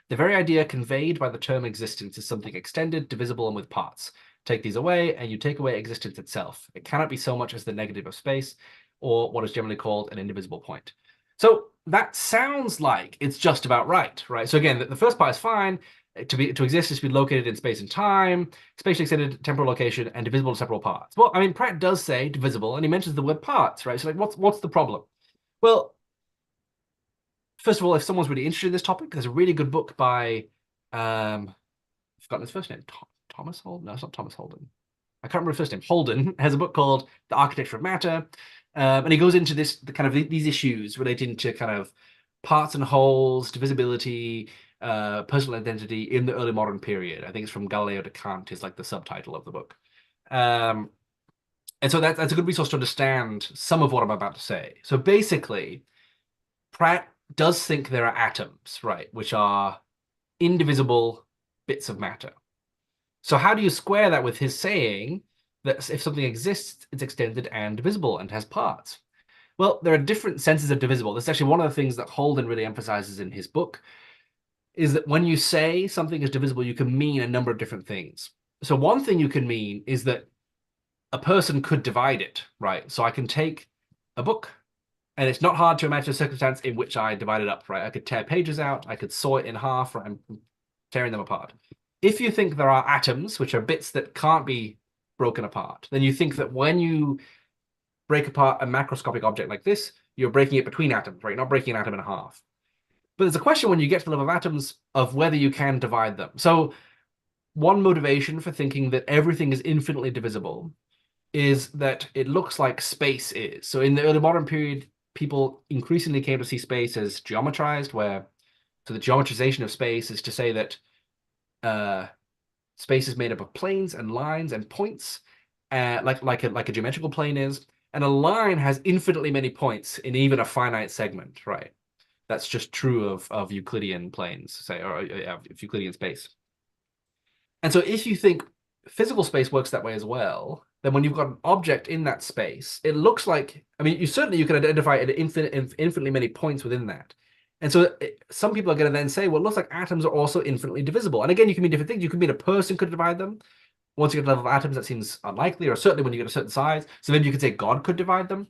The very idea conveyed by the term existence is something extended, divisible, and with parts. Take these away, and you take away existence itself. It cannot be so much as the negative of space, or what is generally called an indivisible point. So that sounds like it's just about right? So again, the first part is fine. To exist is to be located in space and time, spatially extended, temporal location, and divisible to separable parts. Well, I mean, Pratt does say divisible, and he mentions the word parts, right? So like, what's the problem? Well, first of all, if someone's really interested in this topic, there's a really good book by, I've forgotten his first name, Thomas Holden? No, it's not Thomas Holden. I can't remember his first name. Holden has a book called The Architecture of Matter, and he goes into these issues relating to kind of parts and wholes, divisibility, personal identity in the early modern period. I think it's From Galileo to Kant is like the subtitle of the book. And so that's a good resource to understand some of what I'm about to say. So basically, Pratt does think there are atoms, right, which are indivisible bits of matter. So how do you square that with his saying that if something exists, it's extended and divisible and has parts? Well, there are different senses of divisible. This is actually one of the things that Holden really emphasizes in his book, is that when you say something is divisible, you can mean a number of different things. So one thing you can mean is that a person could divide it, right? So I can take a book, and it's not hard to imagine a circumstance in which I divide it up, right? I could tear pages out, I could saw it in half, right? I'm tearing them apart. If you think there are atoms, which are bits that can't be broken apart, then you think that when you break apart a macroscopic object like this, you're breaking it between atoms, right? You're not breaking an atom in half. But there's a question when you get to the level of atoms of whether you can divide them. So one motivation for thinking that everything is infinitely divisible is that it looks like space is. So in the early modern period, people increasingly came to see space as geometrized, so the geometrization of space is to say that space is made up of planes and lines and points, like a geometrical plane is, and a line has infinitely many points in even a finite segment, right? That's just true of Euclidean planes, say, or Euclidean space. And so if you think physical space works that way as well, then when you've got an object in that space, it looks like, I mean, you can identify infinitely many points within that. And so some people are going to then say, well, it looks like atoms are also infinitely divisible. And again, you can mean different things. You can mean a person could divide them. Once you get to the level of atoms, that seems unlikely, or certainly when you get a certain size. So maybe you could say God could divide them.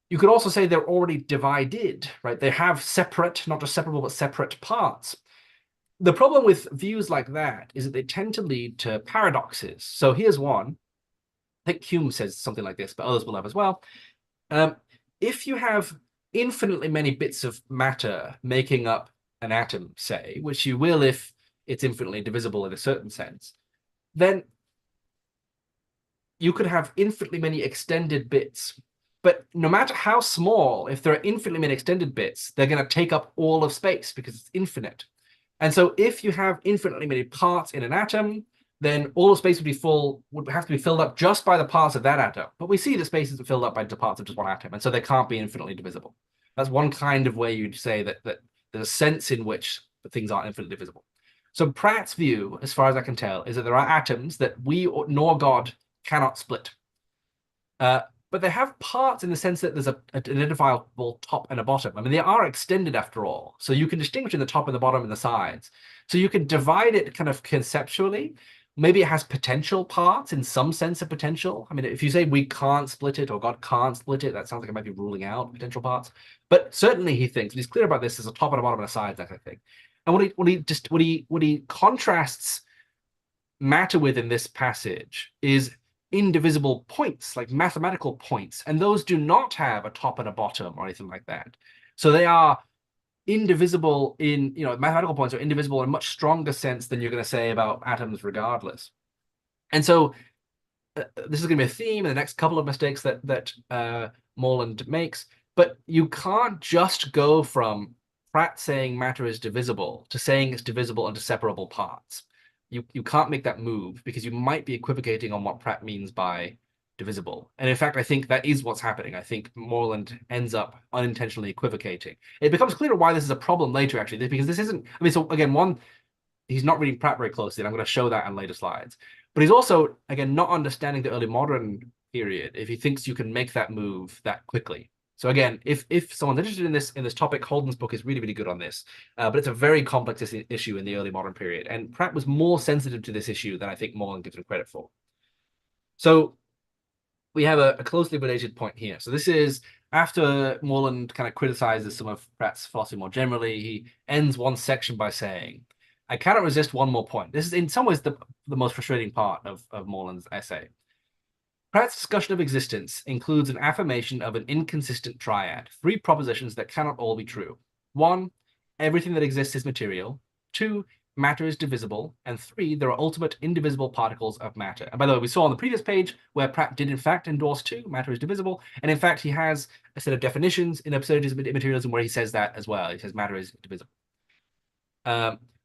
You could also say they're already divided, right? They have separate, not just separable, but separate parts. The problem with views like that is that they tend to lead to paradoxes. So here's one. I think Hume says something like this, but others will have as well. If you have infinitely many bits of matter making up an atom, say, which you will if it's infinitely divisible in a certain sense, then you could have infinitely many extended bits. But no matter how small, if there are infinitely many extended bits, they're going to take up all of space because it's infinite. And so if you have infinitely many parts in an atom, then all of space would have to be filled up just by the parts of that atom. But we see that space isn't filled up by the parts of just one atom, and so they can't be infinitely divisible. That's one kind of way you'd say that there's a sense in which things aren't infinitely divisible. So Pratt's view, as far as I can tell, is that there are atoms that we nor God cannot split. But they have parts in the sense that there's an identifiable top and a bottom. I mean, they are extended after all. So you can distinguish in the top and the bottom and the sides. So you can divide it kind of conceptually. Maybe it has potential parts in some sense of potential. I mean, if you say we can't split it or God can't split it, that sounds like it might be ruling out potential parts. But certainly he thinks, and he's clear about this, there's a top and a bottom and a side, that kind of thing. And what he contrasts matter with in this passage is indivisible points, like mathematical points, and those do not have a top and a bottom or anything like that. So they are indivisible in, mathematical points are indivisible in a much stronger sense than you're going to say about atoms regardless. And so this is going to be a theme in the next couple of mistakes that Moreland makes. But you can't just go from Pratt saying matter is divisible to saying it's divisible into separable parts. You can't make that move because you might be equivocating on what Pratt means by divisible. And in fact, I think that is what's happening. I think Moreland ends up unintentionally equivocating. It becomes clear why this is a problem later, actually, because this isn't, I mean, so again, one, he's not reading Pratt very closely, and I'm going to show that in later slides. But he's also, again, not understanding the early modern period if he thinks you can make that move that quickly. So again, if someone's interested in this topic, Holden's book is really, really good on this. But it's a very complex issue in the early modern period. And Pratt was more sensitive to this issue than I think Moreland gives him credit for. So we have a closely related point here. So this is after Moreland kind of criticizes some of Pratt's philosophy more generally. He ends one section by saying, I cannot resist one more point. This is in some ways the most frustrating part of Moreland's essay. Pratt's discussion of existence includes an affirmation of an inconsistent triad, 3 propositions that cannot all be true. 1, everything that exists is material. 2, matter is divisible. And 3, there are ultimate indivisible particles of matter. And by the way, we saw on the previous page where Pratt did in fact endorse 2, matter is divisible. And in fact, he has a set of definitions in Absurdities of Immaterialism where he says that as well. He says matter is divisible.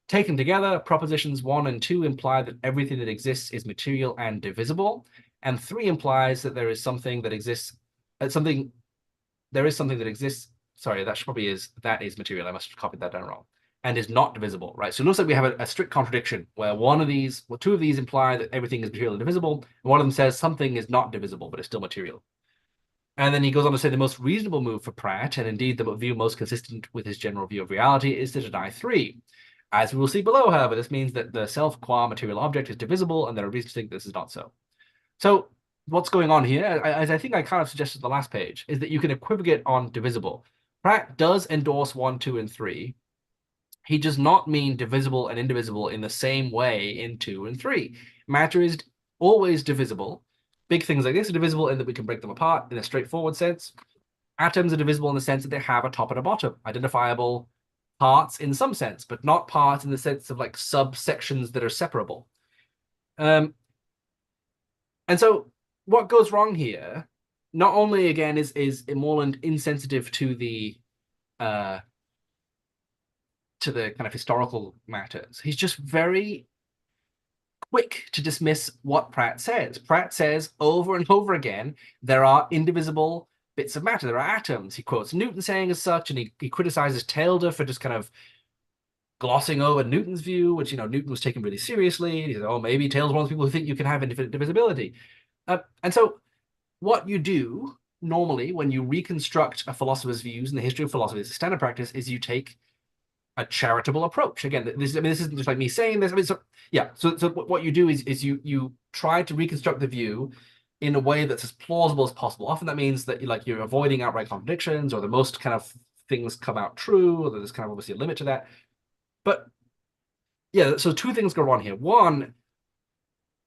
Taken together, propositions 1 and 2 imply that everything that exists is material and divisible. And 3 implies that there is something that exists, there is something that exists. Sorry, that is material. I must have copied that down wrong. And is not divisible, right? So it looks like we have a strict contradiction where 2 of these imply that everything is material and divisible. And one of them says something is not divisible, but it's still material. And then he goes on to say the most reasonable move for Pratt, and indeed the view most consistent with his general view of reality, is to deny 3. As we will see below, however, this means that the self qua material object is divisible, and there are reasons to think this is not so. So what's going on here, as I think I kind of suggested the last page, is that you can equivocate on divisible. Pratt does endorse 1, 2, and 3. He does not mean divisible and indivisible in the same way in 2 and 3. Matter is always divisible. Big things like this are divisible in that we can break them apart in a straightforward sense. Atoms are divisible in the sense that they have a top and a bottom, identifiable parts in some sense, but not parts in the sense of like subsections that are separable. And so what goes wrong here, not only again is Moreland insensitive to the kind of historical matters, he's just very quick to dismiss what Pratt says. Pratt says over and over again, there are indivisible bits of matter. There are atoms. He quotes Newton saying as such, and he criticizes Taylor for just kind of glossing over Newton's view, which, Newton was taken really seriously. He said, oh, maybe Taylor's one of the people who think you can have infinite divisibility. And so what you do normally when you reconstruct a philosopher's views in the history of philosophy, it's a standard practice, is you take a charitable approach. Again, this isn't just like me saying this. So what you do is you try to reconstruct the view in a way that's as plausible as possible. Often that means that you're avoiding outright contradictions, or the most kind of things come out true, or there's kind of obviously a limit to that. But yeah, so 2 things go on here. One,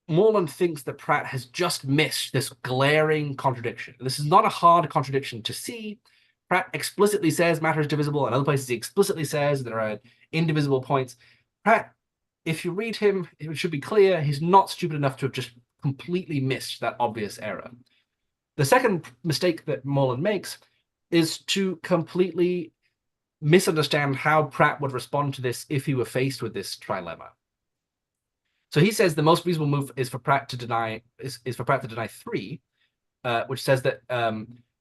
Moreland thinks that Pratt has just missed this glaring contradiction. This is not a hard contradiction to see. Pratt explicitly says matter is divisible, and other places he explicitly says there are indivisible points. Pratt, if you read him, it should be clear he's not stupid enough to have just completely missed that obvious error. The second mistake that Moreland makes is to completely misunderstand how Pratt would respond to this if he were faced with this trilemma. So he says the most reasonable move is for Pratt to deny 3, which says that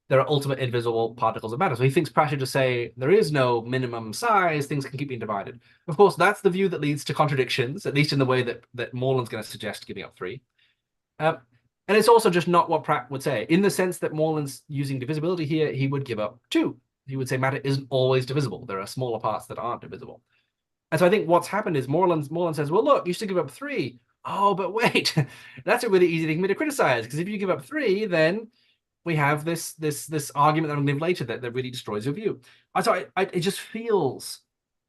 there are ultimate indivisible particles of matter. So he thinks Pratt should just say there is no minimum size, things can keep being divided. Of course, that's the view that leads to contradictions, at least in the way that Moreland's going to suggest giving up 3. And it's also just not what Pratt would say. In the sense that Moreland's using divisibility here, he would give up 2. He would say matter isn't always divisible. There are smaller parts that aren't divisible. And so I think what's happened is Moreland says, well, look, you should give up 3. Oh, but wait, that's a really easy thing for me to criticize, because if you give up 3, then we have this argument that I'm going to give later that really destroys your view. So it just feels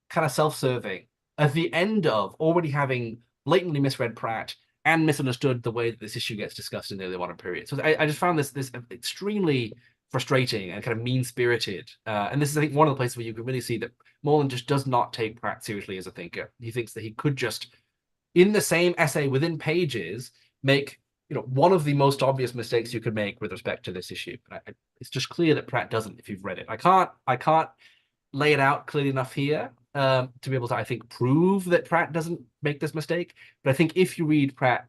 kind of self-serving at the end of already having blatantly misread Pratt and misunderstood the way that this issue gets discussed in the early modern period. So I just found this extremely frustrating and kind of mean-spirited. And this is, I think, one of the places where you can really see that Moreland just does not take Pratt seriously as a thinker. He thinks that he could just, in the same essay within pages, make one of the most obvious mistakes you could make with respect to this issue. It's just clear that Pratt doesn't if you've read it. I can't lay it out clearly enough here to be able to, I think, prove that Pratt doesn't make this mistake. But I think if you read Pratt,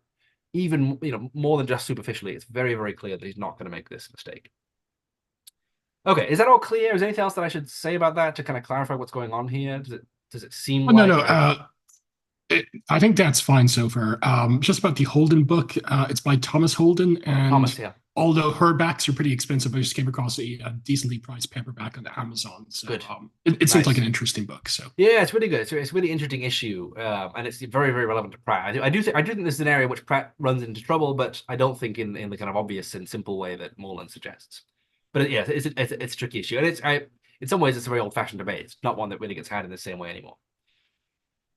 even more than just superficially, it's very, very clear that he's not going to make this mistake. Okay, is that all clear? Is there anything else that I should say about that to kind of clarify what's going on here? Does it seem No, like no. I think that's fine so far. Just about the Holden book, it's by Thomas Holden, and Thomas, yeah. although her backs are pretty expensive, I just came across a decently priced paperback on Amazon. So Good. It seems like an interesting book. So yeah, it's really good. It's a really interesting issue, and it's very, very relevant to Pratt. I do think this is an area which Pratt runs into trouble, but I don't think in the kind of obvious and simple way that Moreland suggests. But yeah, it's a tricky issue, and in some ways it's a very old-fashioned debate. It's not one that really gets had in the same way anymore.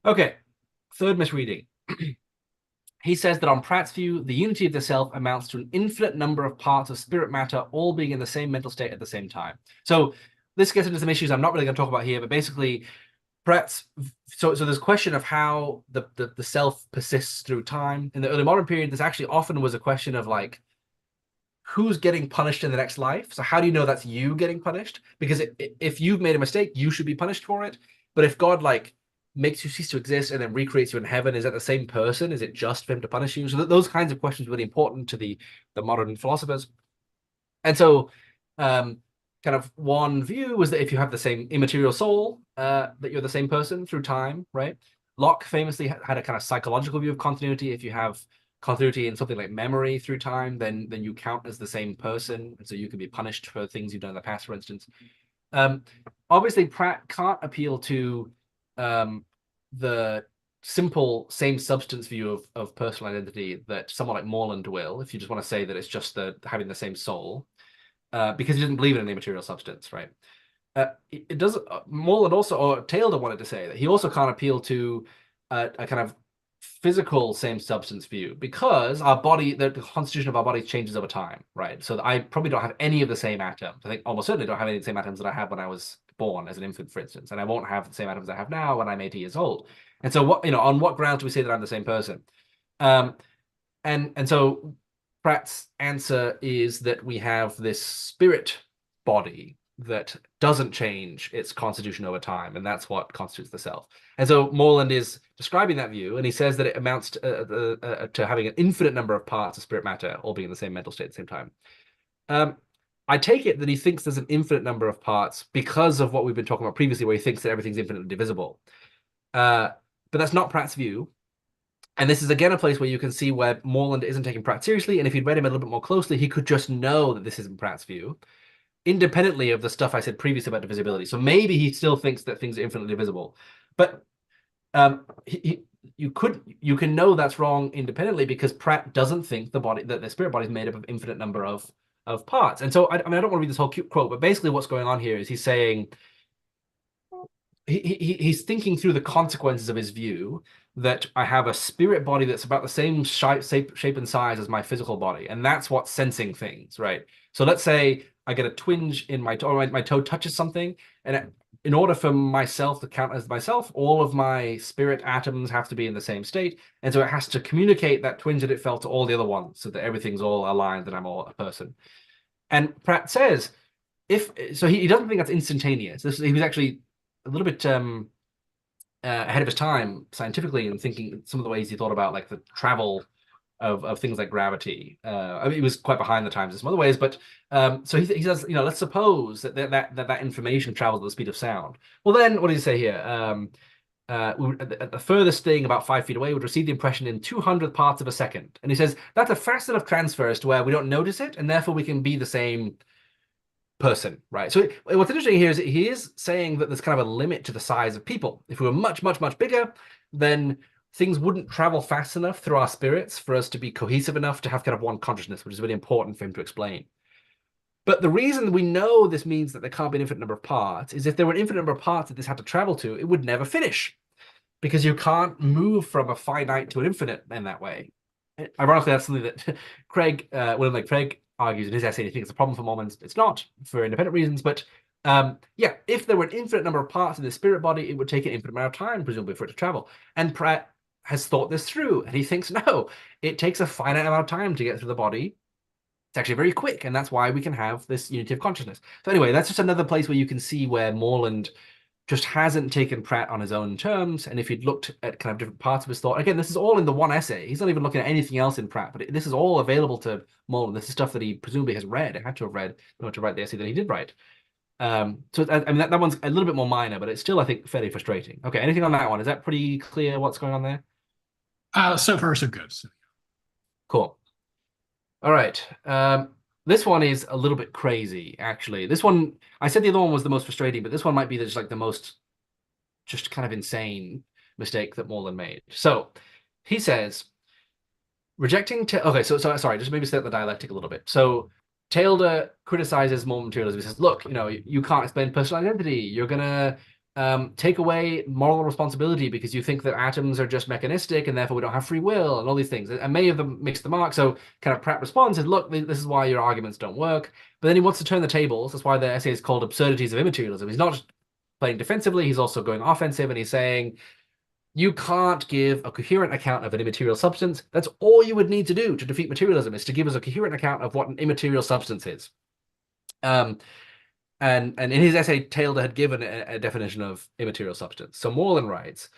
Okay, third misreading. He says that on Pratt's view, the unity of the self amounts to an infinite number of parts of spirit matter, all being in the same mental state at the same time. So this gets into some issues I'm not really going to talk about here, but basically, Pratt's so there's a question of how the self persists through time. In the early modern period, this actually often was a question of like, who's getting punished in the next life? So how do you know that's you getting punished? Because if you've made a mistake, you should be punished for it. But if God like makes you cease to exist and then recreates you in heaven, is that the same person? Is it just for him to punish you? So those kinds of questions are really important to the modern philosophers. And so kind of one view was that if you have the same immaterial soul, that you're the same person through time, right? Locke famously had a kind of psychological view of continuity. If you have continuity in something like memory through time, then you count as the same person, and so you can be punished for things you've done in the past, for instance. Obviously, Pratt can't appeal to the simple same substance view of personal identity that someone like Moreland will, if you just want to say that it's just having the same soul, because he doesn't believe in any material substance, right? It does. Moreland also, or Taylor wanted to say that he also can't appeal to a kind of physical same substance view, because our body, the constitution of our body changes over time, right? So I probably don't have any of the same atoms. I think almost certainly don't have any of the same atoms that I had when I was born as an infant, for instance, and I won't have the same atoms I have now when I'm 80 years old. And so what, on what grounds do we say that I'm the same person? And so Pratt's answer is that we have this spirit body that doesn't change its constitution over time, and that's what constitutes the self. And so Moreland is describing that view, and he says that it amounts to having an infinite number of parts of spirit matter, all being in the same mental state at the same time. I take it that he thinks there's an infinite number of parts because of what we've been talking about previously, where he thinks that everything's infinitely divisible. But that's not Pratt's view. And this is again a place where you can see where Moreland isn't taking Pratt seriously, and if he'd read him a little bit more closely, he could just know that this isn't Pratt's view, independently of the stuff I said previously about divisibility. So maybe he still thinks that things are infinitely divisible, but you can know that's wrong independently, because Pratt doesn't think that the spirit body is made up of infinite number of parts. And so I mean, I don't want to read this whole quote, but basically what's going on here is he's saying he's thinking through the consequences of his view that I have a spirit body that's about the same shape and size as my physical body, and that's what's sensing things, right? So let's say I get a twinge in my toe, or my toe touches something, and in order for myself to count as myself, all of my spirit atoms have to be in the same state, and so it has to communicate that twinge that it felt to all the other ones, so that everything's all aligned and I'm all a person. And Pratt says, he doesn't think that's instantaneous. He was actually a little bit ahead of his time scientifically, and thinking some of the ways he thought about like the travel of things like gravity. I mean, he was quite behind the times in some other ways, but so he says, let's suppose that information travels at the speed of sound. Well, then what does he say here? The furthest thing about 5 feet away would receive the impression in 200 parts of a second. And he says that's a fast enough transfer as to where we don't notice it, and therefore we can be the same person, right? So what's interesting here is that he is saying that there's kind of a limit to the size of people. If we were much, much, much bigger, then things wouldn't travel fast enough through our spirits for us to be cohesive enough to have kind of one consciousness, which is really important for him to explain. But the reason we know this means that there can't be an infinite number of parts is if there were an infinite number of parts that this had to travel to, it would never finish, because you can't move from a finite to an infinite in that way. Ironically, that's something that William Lane Craig argues in his essay. He thinks it's a problem for Mormons. It's not, for independent reasons, but yeah, if there were an infinite number of parts in the spirit body, it would take an infinite amount of time, presumably, for it to travel. And Pratt has thought this through, and he thinks, no, it takes a finite amount of time to get through the body. It's actually very quick, and that's why we can have this unity of consciousness. So anyway, that's just another place where you can see where Moreland just hasn't taken Pratt on his own terms. And if you'd looked at kind of different parts of his thought, again, this is all in the one essay. He's not even looking at anything else in Pratt, but this is all available to Moreland. This is stuff that he presumably has read and had to have read in order to write the essay that he did write. So I mean, that one's a little bit more minor, but it's still, I think, fairly frustrating. Okay, anything on that one? Is that pretty clear what's going on there? So far, so good. So, Cool. All right. This one is a little bit crazy, actually. This one, I said the other one was the most frustrating, but this one might be just like the most just kind of insane mistake that Moreland made. So he says, rejecting... Okay, so sorry, just maybe set the dialectic a little bit. So Taylor criticizes more materialism. He says, look, you can't explain personal identity. You're going to take away moral responsibility because you think that atoms are just mechanistic and therefore we don't have free will and all these things. And many of them mix the mark. So kind of Pratt responds and says, look, this is why your arguments don't work. But then he wants to turn the tables. That's why the essay is called Absurdities of Immaterialism. He's not just playing defensively, he's also going offensive, and he's saying, you can't give a coherent account of an immaterial substance. That's all you would need to do to defeat materialism, is to give us a coherent account of what an immaterial substance is. And in his essay, Taylor had given a definition of immaterial substance. So Moreland writes,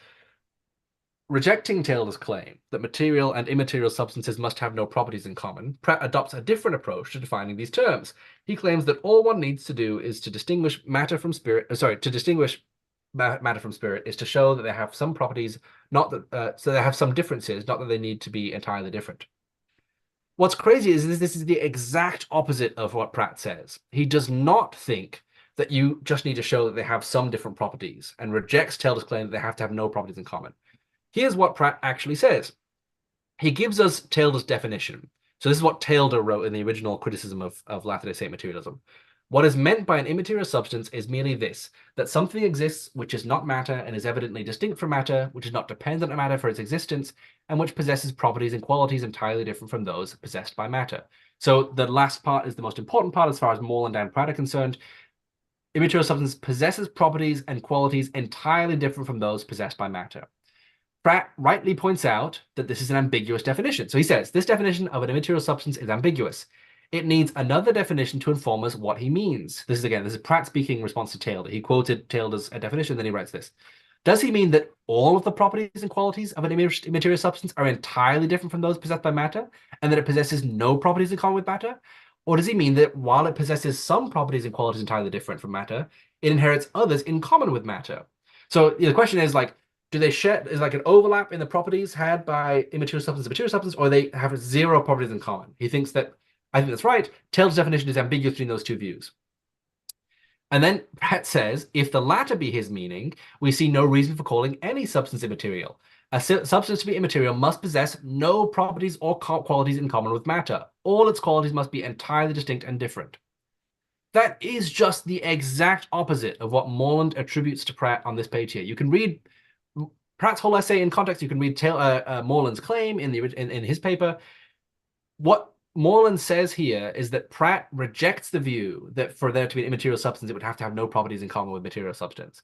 rejecting Taylor's claim that material and immaterial substances must have no properties in common, Pratt adopts a different approach to defining these terms. He claims that all one needs to do is to distinguish matter from spirit. Matter from spirit is to show that they have some properties, not that so they have some differences, not that they need to be entirely different. What's crazy is this is the exact opposite of what Pratt says. He does not think that you just need to show that they have some different properties, and rejects Taylor's claim that they have to have no properties in common. Here's what Pratt actually says. He gives us Taylor's definition. So this is what Taylor wrote in the original criticism of Latter-day Saint materialism. What is meant by an immaterial substance is merely this, that something exists which is not matter and is evidently distinct from matter, which is not dependent on matter for its existence, and which possesses properties and qualities entirely different from those possessed by matter. So the last part is the most important part as far as Moreland and Pratt are concerned. Immaterial substance possesses properties and qualities entirely different from those possessed by matter. Pratt rightly points out that this is an ambiguous definition. So he says, this definition of an immaterial substance is ambiguous. It needs another definition to inform us what he means. This is Pratt speaking in response to Taylor. He quoted Taylor's definition, then he writes this. Does he mean that all of the properties and qualities of an immaterial substance are entirely different from those possessed by matter, and that it possesses no properties in common with matter? Or does he mean that while it possesses some properties and qualities entirely different from matter, it inherits others in common with matter? So the question is, like, do they share, is like an overlap in the properties had by immaterial substance and material substance, or they have zero properties in common? He thinks that, I think that's right, Taylor's definition is ambiguous between those two views. And then Pratt says, if the latter be his meaning, we see no reason for calling any substance immaterial. A substance to be immaterial must possess no properties or qualities in common with matter. All its qualities must be entirely distinct and different. That is just the exact opposite of what Moreland attributes to Pratt on this page here. You can read Pratt's whole essay in context. You can read Moreland's claim in his paper. What Moreland says here is that Pratt rejects the view that for there to be an immaterial substance, it would have to have no properties in common with material substance.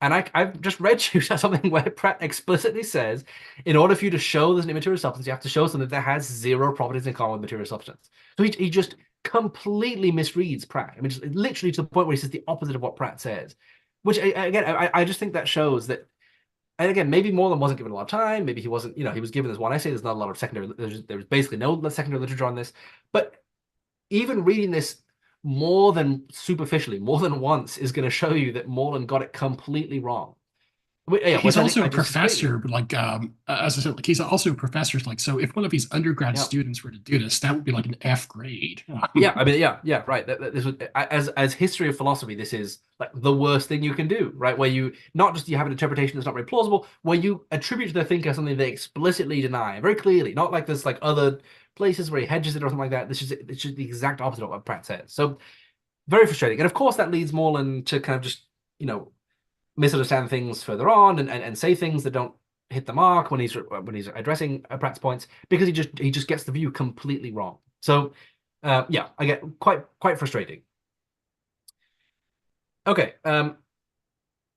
And I've just read you something where Pratt explicitly says, in order for you to show there's an immaterial substance, you have to show something that has zero properties in common with material substance. So he just completely misreads Pratt. I mean, just literally to the point where he says the opposite of what Pratt says. Which, again, I just think that shows that. And again, maybe Moreland wasn't given a lot of time. Maybe he wasn't, he was given this one essay. There's not a lot of secondary, there's basically no secondary literature on this. But even reading this more than superficially, more than once, is going to show you that Moreland got it completely wrong. He's also a professor, like as I said, like he's also a professor. Like, so if one of his undergrad students were to do this, that would be like an F grade. Yeah, I mean, yeah, right. This would, as history of philosophy, this is like the worst thing you can do, right? Where you not just you have an interpretation that's not very plausible, where you attribute to the thinker something they explicitly deny very clearly, not like this like other places where he hedges it or something like that. It's just the exact opposite of what Pratt says. So very frustrating, and of course that leads Moreland to kind of just misunderstand things further on and say things that don't hit the mark when he's addressing Pratt's points, because he just gets the view completely wrong. So yeah, I get quite frustrating. Okay,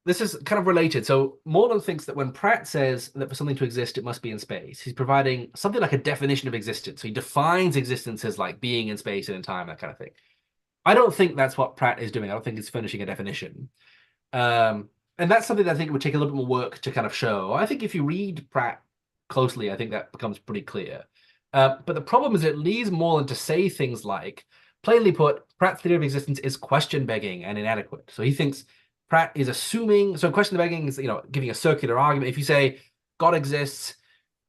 this is kind of related. So Moreland thinks that when Pratt says that for something to exist, it must be in space, he's providing something like a definition of existence. So he defines existence as like being in space and in time, that kind of thing. I don't think that's what Pratt is doing. I don't think he's furnishing a definition. And that's something that I think would take a little bit more work to kind of show. I think if you read Pratt closely, I think that becomes pretty clear. But the problem is it leads Moreland to say things like, plainly put, Pratt's theory of existence is question begging and inadequate. So he thinks Pratt is assuming, so question begging is, giving a circular argument. If you say God exists,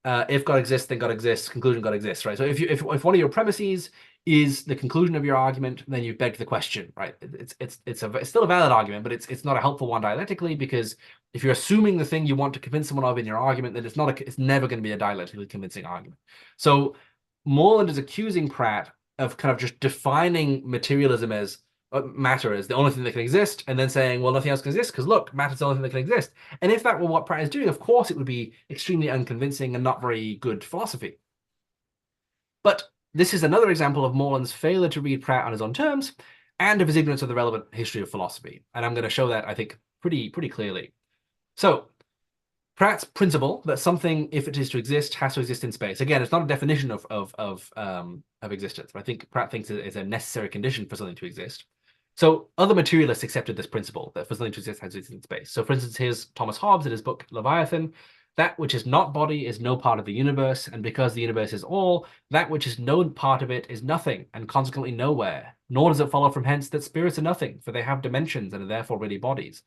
if God exists, then God exists, conclusion God exists, right? So if one of your premises is the conclusion of your argument, then you beg the question, right? It's still a valid argument, but it's not a helpful one dialectically, because if you're assuming the thing you want to convince someone of in your argument, then it's never going to be a dialectically convincing argument. So Moreland is accusing Pratt of kind of just defining materialism as matter as the only thing that can exist, and then saying, well, nothing else can exist because look, matter's the only thing that can exist. And if that were what Pratt is doing, of course it would be extremely unconvincing and not very good philosophy. But this is another example of Moreland's failure to read Pratt on his own terms and of his ignorance of the relevant history of philosophy. And I'm going to show that, I think, pretty clearly. So Pratt's principle that something, if it is to exist, has to exist in space. Again, it's not a definition of existence, but I think Pratt thinks it is a necessary condition for something to exist. So other materialists accepted this principle that for something to exist has to exist in space. So for instance, here's Thomas Hobbes in his book Leviathan. That which is not body is no part of the universe, and because the universe is all, that which is no part of it is nothing, and consequently nowhere. Nor does it follow from hence that spirits are nothing, for they have dimensions and are therefore really bodies.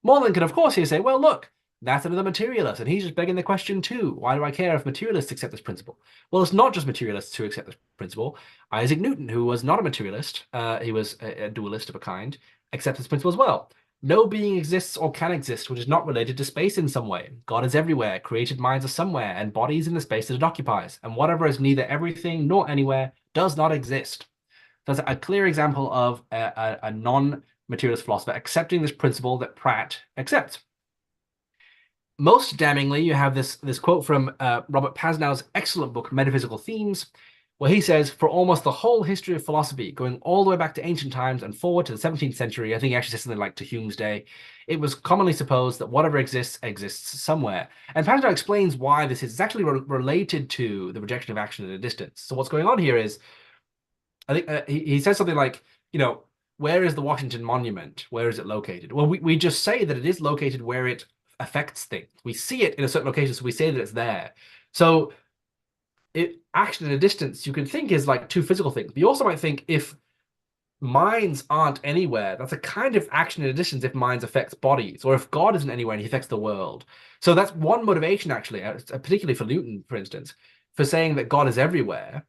Moreland can, of course, here say, well, look, that's another materialist, and he's just begging the question too. Why do I care if materialists accept this principle? Well, it's not just materialists who accept this principle. Isaac Newton, who was not a materialist, he was a dualist of a kind, accepts this principle as well. No being exists or can exist which is not related to space in some way. God is everywhere, created minds are somewhere, and bodies in the space that it occupies. And whatever is neither everything nor anywhere does not exist. That's a clear example of a non-materialist philosopher accepting this principle that Pratt accepts. Most damningly, you have this quote from Robert Pasnow's excellent book, Metaphysical Themes, where he says, for almost the whole history of philosophy, going all the way back to ancient times and forward to the 17th century, I think he actually says something like to Hume's day, it was commonly supposed that whatever exists, exists somewhere. And Pasnow explains why this is. It's actually related to the rejection of action at a distance. So what's going on here is, I think he says something like, where is the Washington Monument? Where is it located? Well, we just say that it is located where it affects things. We see it in a certain location, so we say that it's there. So action at a distance, you can think is like two physical things. But you also might think if minds aren't anywhere, that's a kind of action at a distance if minds affects bodies, or if God isn't anywhere and he affects the world. So that's one motivation, actually, particularly for Newton, for instance, for saying that God is everywhere,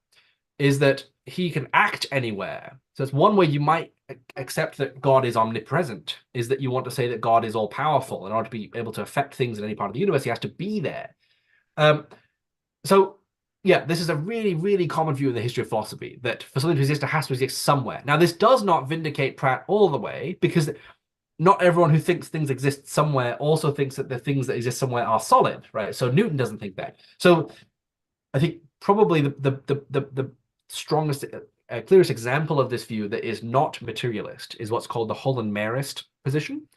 is that he can act anywhere. So it's one way you might accept that God is omnipresent, is that you want to say that God is all-powerful. In order to be able to affect things in any part of the universe, he has to be there. So yeah, this is a really common view in the history of philosophy, that for something to exist, it has to exist somewhere. Now, this does not vindicate Pratt all the way, because not everyone who thinks things exist somewhere also thinks that the things that exist somewhere are solid, right? So Newton doesn't think that. So I think probably the strongest, clearest example of this view that is not materialist is what's called the Holland-Marist position.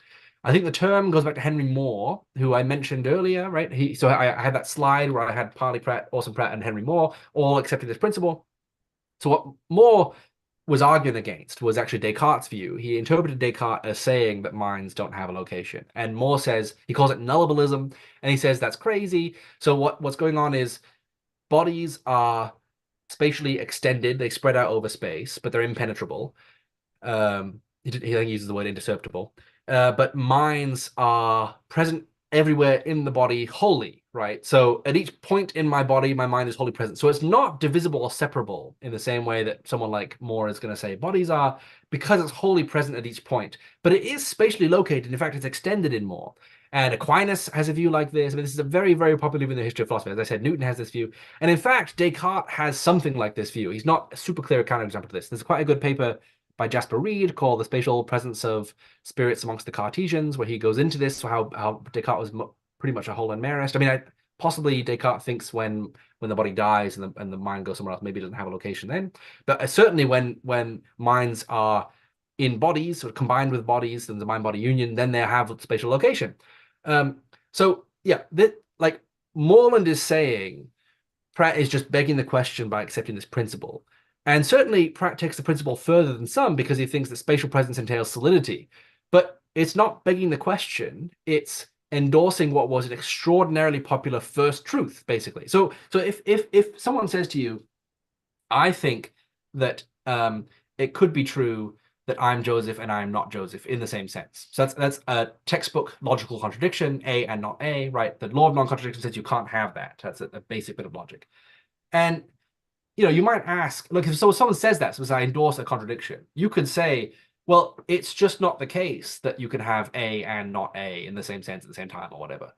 I think the term goes back to Henry Moore, who I mentioned earlier, right? So I had that slide where I had Parley Pratt, Orson Pratt, and Henry Moore all accepting this principle. So what Moore was arguing against was actually Descartes' view. He interpreted Descartes as saying that minds don't have a location. And Moore says, he calls it nullabilism, and he says that's crazy. So what's going on is bodies are spatially extended, they spread out over space, but they're impenetrable. He uses the word indiscernible. But minds are present everywhere in the body wholly, right? So at each point in my body, my mind is wholly present. So it's not divisible or separable in the same way that someone like Moore is going to say bodies are, because it's wholly present at each point. But it is spatially located. In fact, it's extended in Moore. And Aquinas has a view like this. I mean, this is a very popular view in the history of philosophy. As I said, Newton has this view. And in fact, Descartes has something like this view. He's not a super clear counterexample to this. There's quite a good paper by Jasper Reed called The Spatial Presence of Spirits Amongst the Cartesians, where he goes into this, how Descartes was pretty much a Holland-Marist. I mean, possibly Descartes thinks when the body dies and the mind goes somewhere else, maybe it doesn't have a location then. But certainly when minds are in bodies or combined with bodies and the mind-body union, then they have spatial location. So yeah, like Moreland is saying Pratt is just begging the question by accepting this principle. And certainly Pratt takes the principle further than some because he thinks that spatial presence entails solidity. But it's not begging the question, it's endorsing what was an extraordinarily popular first truth, basically. So if someone says to you, I think that it could be true that I'm Joseph and I'm not Joseph in the same sense. So that's a textbook logical contradiction, A and not A, right? The law of non-contradiction says you can't have that. That's a basic bit of logic. And you might ask, look, if someone says that, so I endorse a contradiction, you could say, well, it's just not the case that you can have A and not A in the same sense at the same time or whatever.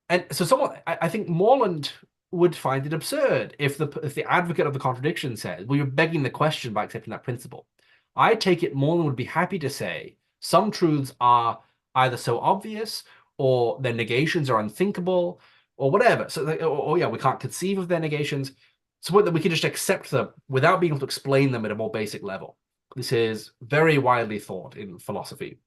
And so I think Moreland would find it absurd if the advocate of the contradiction says, well, you're begging the question by accepting that principle. I take it Moreland would be happy to say some truths are either so obvious or their negations are unthinkable or whatever. So, yeah, we can't conceive of their negations. So that we can just accept them without being able to explain them at a more basic level. This is very widely thought in philosophy.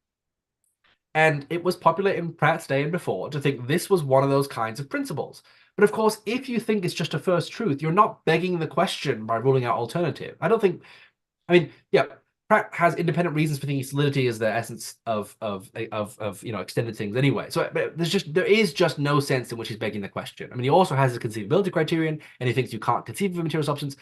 And it was popular in Pratt's day and before to think this was one of those kinds of principles. But of course, if you think it's just a first truth, you're not begging the question by ruling out alternative. Yeah, Pratt has independent reasons for thinking solidity is the essence of extended things anyway. So there is just no sense in which he's begging the question. I mean, he also has his conceivability criterion, and he thinks you can't conceive of a material substance.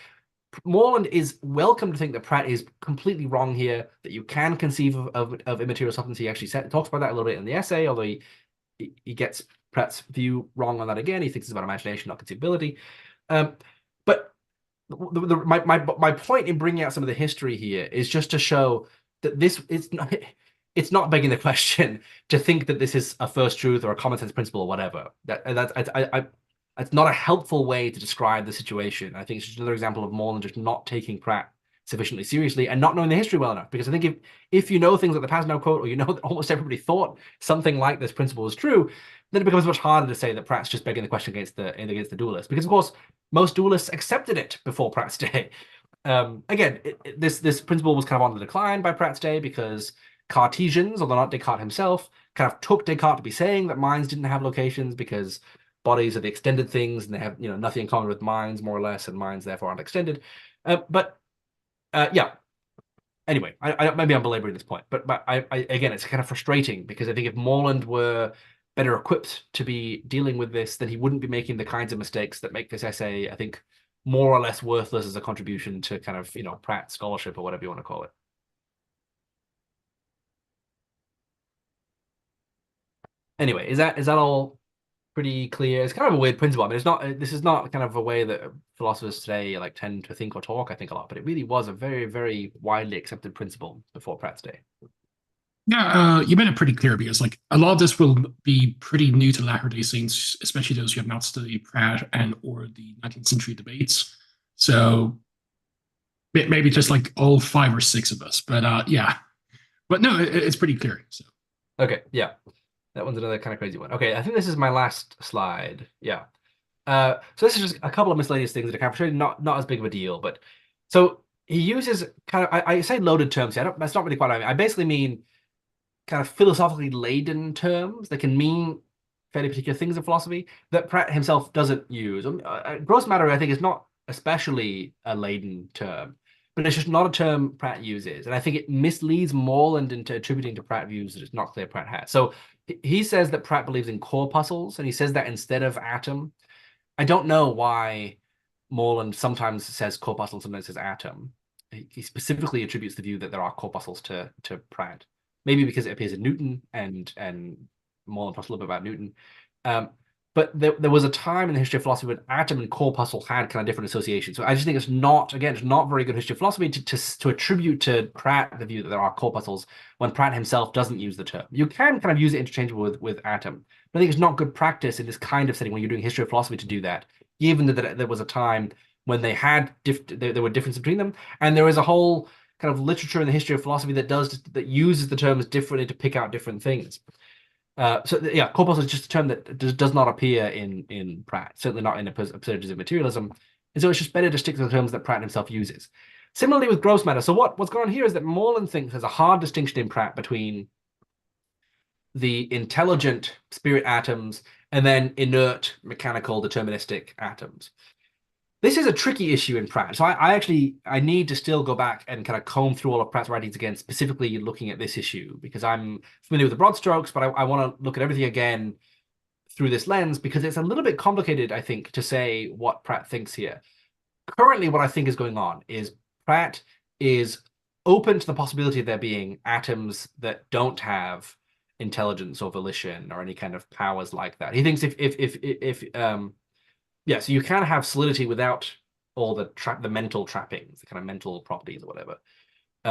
Moreland is welcome to think that Pratt is completely wrong here, that you can conceive of immaterial substance. He actually talks about that a little bit in the essay, although he gets Pratt's view wrong on that again. He thinks it's about imagination, not conceivability. But my point in bringing out some of the history here is just to show that it's not begging the question to think that this is a first truth or a common sense principle or whatever. That's not a helpful way to describe the situation. I think it's just another example of Moreland just not taking Pratt sufficiently seriously and not knowing the history well enough. Because I think if you know things like the Pascal quote, or you know that almost everybody thought something like this principle was true, then it becomes much harder to say that Pratt's just begging the question against the dualist. Because of course, most dualists accepted it before Pratt's day. Again, this principle was kind of on the decline by Pratt's day because Cartesians, although not Descartes himself, kind of took Descartes to be saying that minds didn't have locations because bodies are the extended things and they have nothing in common with minds more or less, and minds therefore aren't extended. Yeah. Anyway, maybe I'm belaboring this point, but again, it's kind of frustrating because I think if Moreland were better equipped to be dealing with this, then he wouldn't be making the kinds of mistakes that make this essay, I think, more or less worthless as a contribution to kind of Pratt scholarship or whatever you want to call it. Anyway, is that all pretty clear? It's kind of a weird principle. I mean, this is not kind of a way that philosophers today like tend to think or talk, I think, a lot, but it really was a very, very widely accepted principle before Pratt's day. Yeah, you made it pretty clear because like a lot of this will be pretty new to Latter-day Saints, especially those who have not studied Pratt and or the 19th century debates. So maybe just like all 5 or 6 of us, but yeah. But no, it's pretty clear. So okay, yeah. That one's another kind of crazy one. Okay, I think this is my last slide. Yeah. So this is just a couple of miscellaneous things that are kind of not as big of a deal, but so he uses kind of I say loaded terms here. That's not really quite what I mean. I basically mean kind of philosophically laden terms that can mean fairly particular things in philosophy that Pratt himself doesn't use. Gross matter, I think, is not especially a laden term, but it's just not a term Pratt uses. And I think it misleads Moreland into attributing to Pratt views that it's not clear Pratt has. So he says that Pratt believes in corpuscles, and he says that instead of atom. I don't know why Moreland sometimes says corpuscle, sometimes says atom. He specifically attributes the view that there are corpuscles to Pratt. Maybe because it appears in Newton, and Moreland talks a little bit about Newton. But there was a time in the history of philosophy when atom and corpuscle had kind of different associations. So I just think it's not very good history of philosophy to attribute to Pratt the view that there are corpuscles when Pratt himself doesn't use the term. You can kind of use it interchangeably with atom. But I think it's not good practice in this kind of setting when you're doing history of philosophy to do that, given that there was a time when they had there were differences between them, and there is a whole kind of literature in the history of philosophy that uses the terms differently to pick out different things. So yeah, corpuscle is just a term that does not appear in Pratt, certainly not in Absurdities of Materialism, and so it's just better to stick to the terms that Pratt himself uses. Similarly with gross matter. So what's going on here is that Moreland thinks there's a hard distinction in Pratt between the intelligent spirit atoms and then inert mechanical deterministic atoms. This is a tricky issue in Pratt. So I need to still go back and kind of comb through all of Pratt's writings again, specifically looking at this issue, because I'm familiar with the broad strokes, but I want to look at everything again through this lens, because it's a little bit complicated, I think, to say what Pratt thinks here. Currently, what I think is going on is Pratt is open to the possibility of there being atoms that don't have intelligence or volition or any kind of powers like that. He thinks so you can have solidity without all the mental trappings, the kind of mental properties or whatever.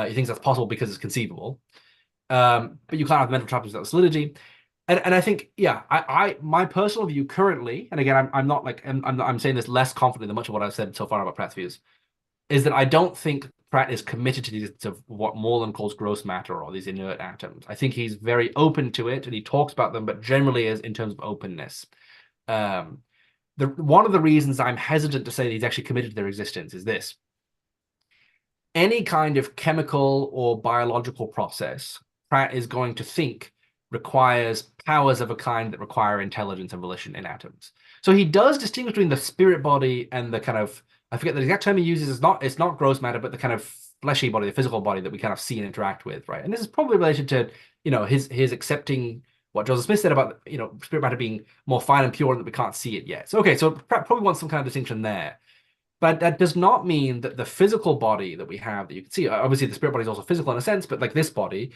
He thinks that's possible because it's conceivable. But you can't have mental trappings without solidity. And I think, yeah, my personal view currently, and again, I'm saying this less confidently than much of what I've said so far about Pratt's views, is that I don't think Pratt is committed to what Moreland calls gross matter or these inert atoms. I think he's very open to it and he talks about them, but generally is in terms of openness. One of the reasons I'm hesitant to say that he's actually committed to their existence is this. Any kind of chemical or biological process, Pratt is going to think requires powers of a kind that require intelligence and volition in atoms. So he does distinguish between the spirit body and the kind of, I forget the exact term he uses, it's not gross matter, but the kind of fleshy body, the physical body that we kind of see and interact with, right? And this is probably related to, his accepting what Joseph Smith said about, spirit matter being more fine and pure and that we can't see it yet. So, okay, so Pratt probably wants some kind of distinction there. But that does not mean that the physical body that we have that you can see, obviously the spirit body is also physical in a sense, but like this body,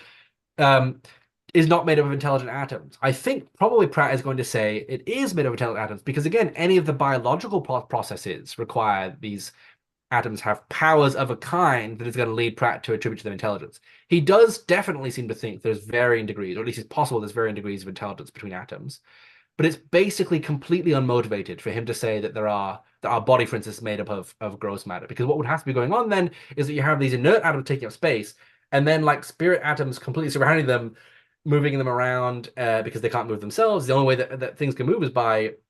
is not made up of intelligent atoms. I think probably Pratt is going to say it is made of intelligent atoms because, again, any of the biological processes require these atoms have powers of a kind that is going to lead Pratt to attribute to them intelligence. He does definitely seem to think there's varying degrees, or at least it's possible there's varying degrees of intelligence between atoms. But it's basically completely unmotivated for him to say that our body, for instance, is made up of gross matter. Because what would have to be going on then is that you have these inert atoms taking up space, and then like spirit atoms completely surrounding them, moving them around because they can't move themselves. The only way that things can move is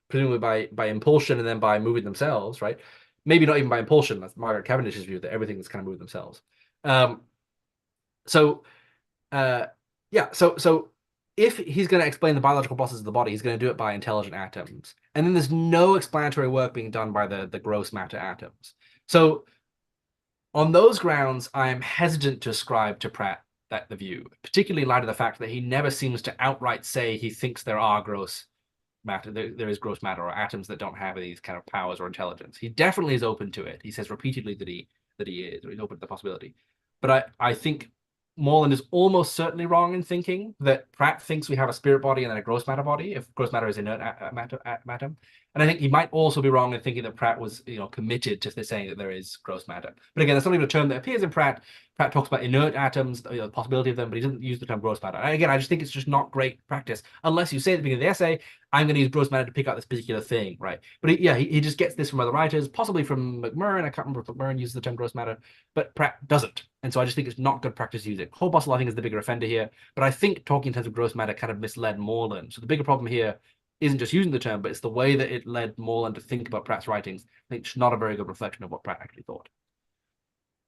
presumably by impulsion and then by moving themselves, right? Maybe not even by impulsion. That's Margaret Cavendish's view, that everything's kind of moved themselves. So if he's going to explain the biological processes of the body, he's going to do it by intelligent atoms. And then there's no explanatory work being done by the gross matter atoms. So on those grounds, I am hesitant to ascribe to Pratt the view, particularly in light of the fact that he never seems to outright say he thinks there are gross matter, there is gross matter or atoms that don't have these kind of powers or intelligence. He definitely is open to it. He says repeatedly that he is, or he's open to the possibility. But I think Moreland is almost certainly wrong in thinking that Pratt thinks we have a spirit body and then a gross matter body, if gross matter is inert matter. And I think he might also be wrong in thinking that Pratt was, committed to saying that there is gross matter. But again, that's not even a term that appears in Pratt. Pratt talks about inert atoms, the possibility of them, but he doesn't use the term gross matter. And again, I just think it's just not great practice unless you say at the beginning of the essay, I'm going to use gross matter to pick out this particular thing, right? But he just gets this from other writers, possibly from McMurrin. I can't remember if McMurrin uses the term gross matter, but Pratt doesn't. And so I just think it's not good practice to use it. Hobostle, I think, is the bigger offender here, but I think talking in terms of gross matter kind of misled Moreland. So the bigger problem here isn't just using the term, but it's the way that it led Moreland to think about Pratt's writings. I think it's not a very good reflection of what Pratt actually thought.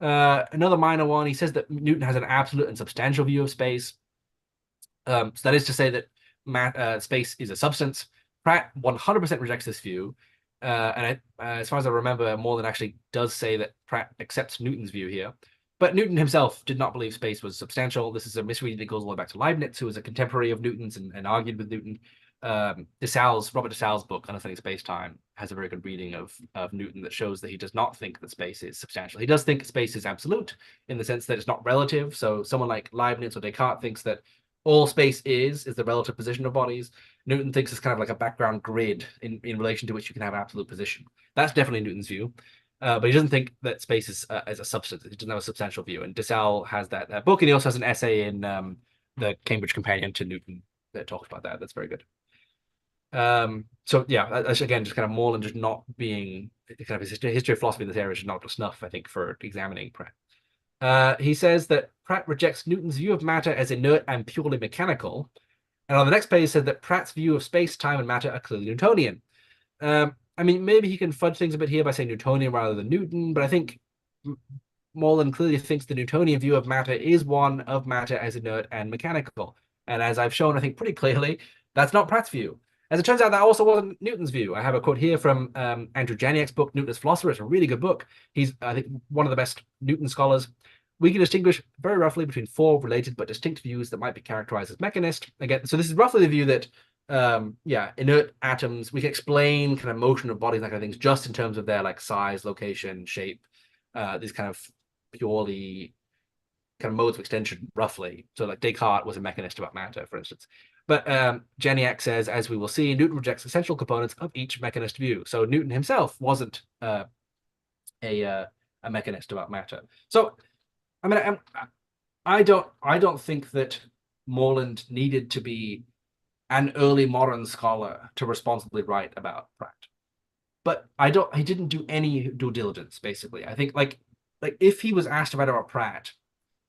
Another minor one, he says that Newton has an absolute and substantial view of space. So that is to say that space is a substance. Pratt 100% rejects this view. As far as I remember, Moreland actually does say that Pratt accepts Newton's view here. But Newton himself did not believe space was substantial. This is a misreading that goes all the way back to Leibniz, who was a contemporary of Newton's and argued with Newton. Robert Dessalles' book, Understanding Space-Time, has a very good reading of Newton that shows that he does not think that space is substantial. He does think space is absolute in the sense that it's not relative. So someone like Leibniz or Descartes thinks that all space is the relative position of bodies. Newton thinks it's kind of like a background grid in relation to which you can have absolute position. That's definitely Newton's view. But he doesn't think that space is as a substance. He doesn't have a substantial view. And Dessalles has that book, and he also has an essay in the Cambridge Companion to Newton that talks about that. That's very good. So yeah, again, just kind of Moreland just not being kind of his history of philosophy in this area is not up to snuff, I think, for examining Pratt. He says that Pratt rejects Newton's view of matter as inert and purely mechanical. And on the next page, he said that Pratt's view of space, time, and matter are clearly Newtonian. I mean, maybe he can fudge things a bit here by saying Newtonian rather than Newton, but I think Moreland clearly thinks the Newtonian view of matter is one of matter as inert and mechanical. And as I've shown, I think pretty clearly, that's not Pratt's view. As it turns out, that also wasn't Newton's view. I have a quote here from Andrew Janiak's book, Newton as Philosopher. It's a really good book. He's, I think, one of the best Newton scholars. We can distinguish very roughly between four related but distinct views that might be characterized as mechanist. Again, so this is roughly the view that, inert atoms, we can explain kind of motion of bodies, that kind of things, just in terms of their like size, location, shape, these kind of purely kind of modes of extension, roughly. So like Descartes was a mechanist about matter, for instance. But Janiak says, as we will see, Newton rejects essential components of each mechanist view. So Newton himself wasn't a mechanist about matter. So I mean, I don't think that Moreland needed to be an early modern scholar to responsibly write about Pratt. But he didn't do any due diligence, basically. I think like if he was asked to write about Pratt,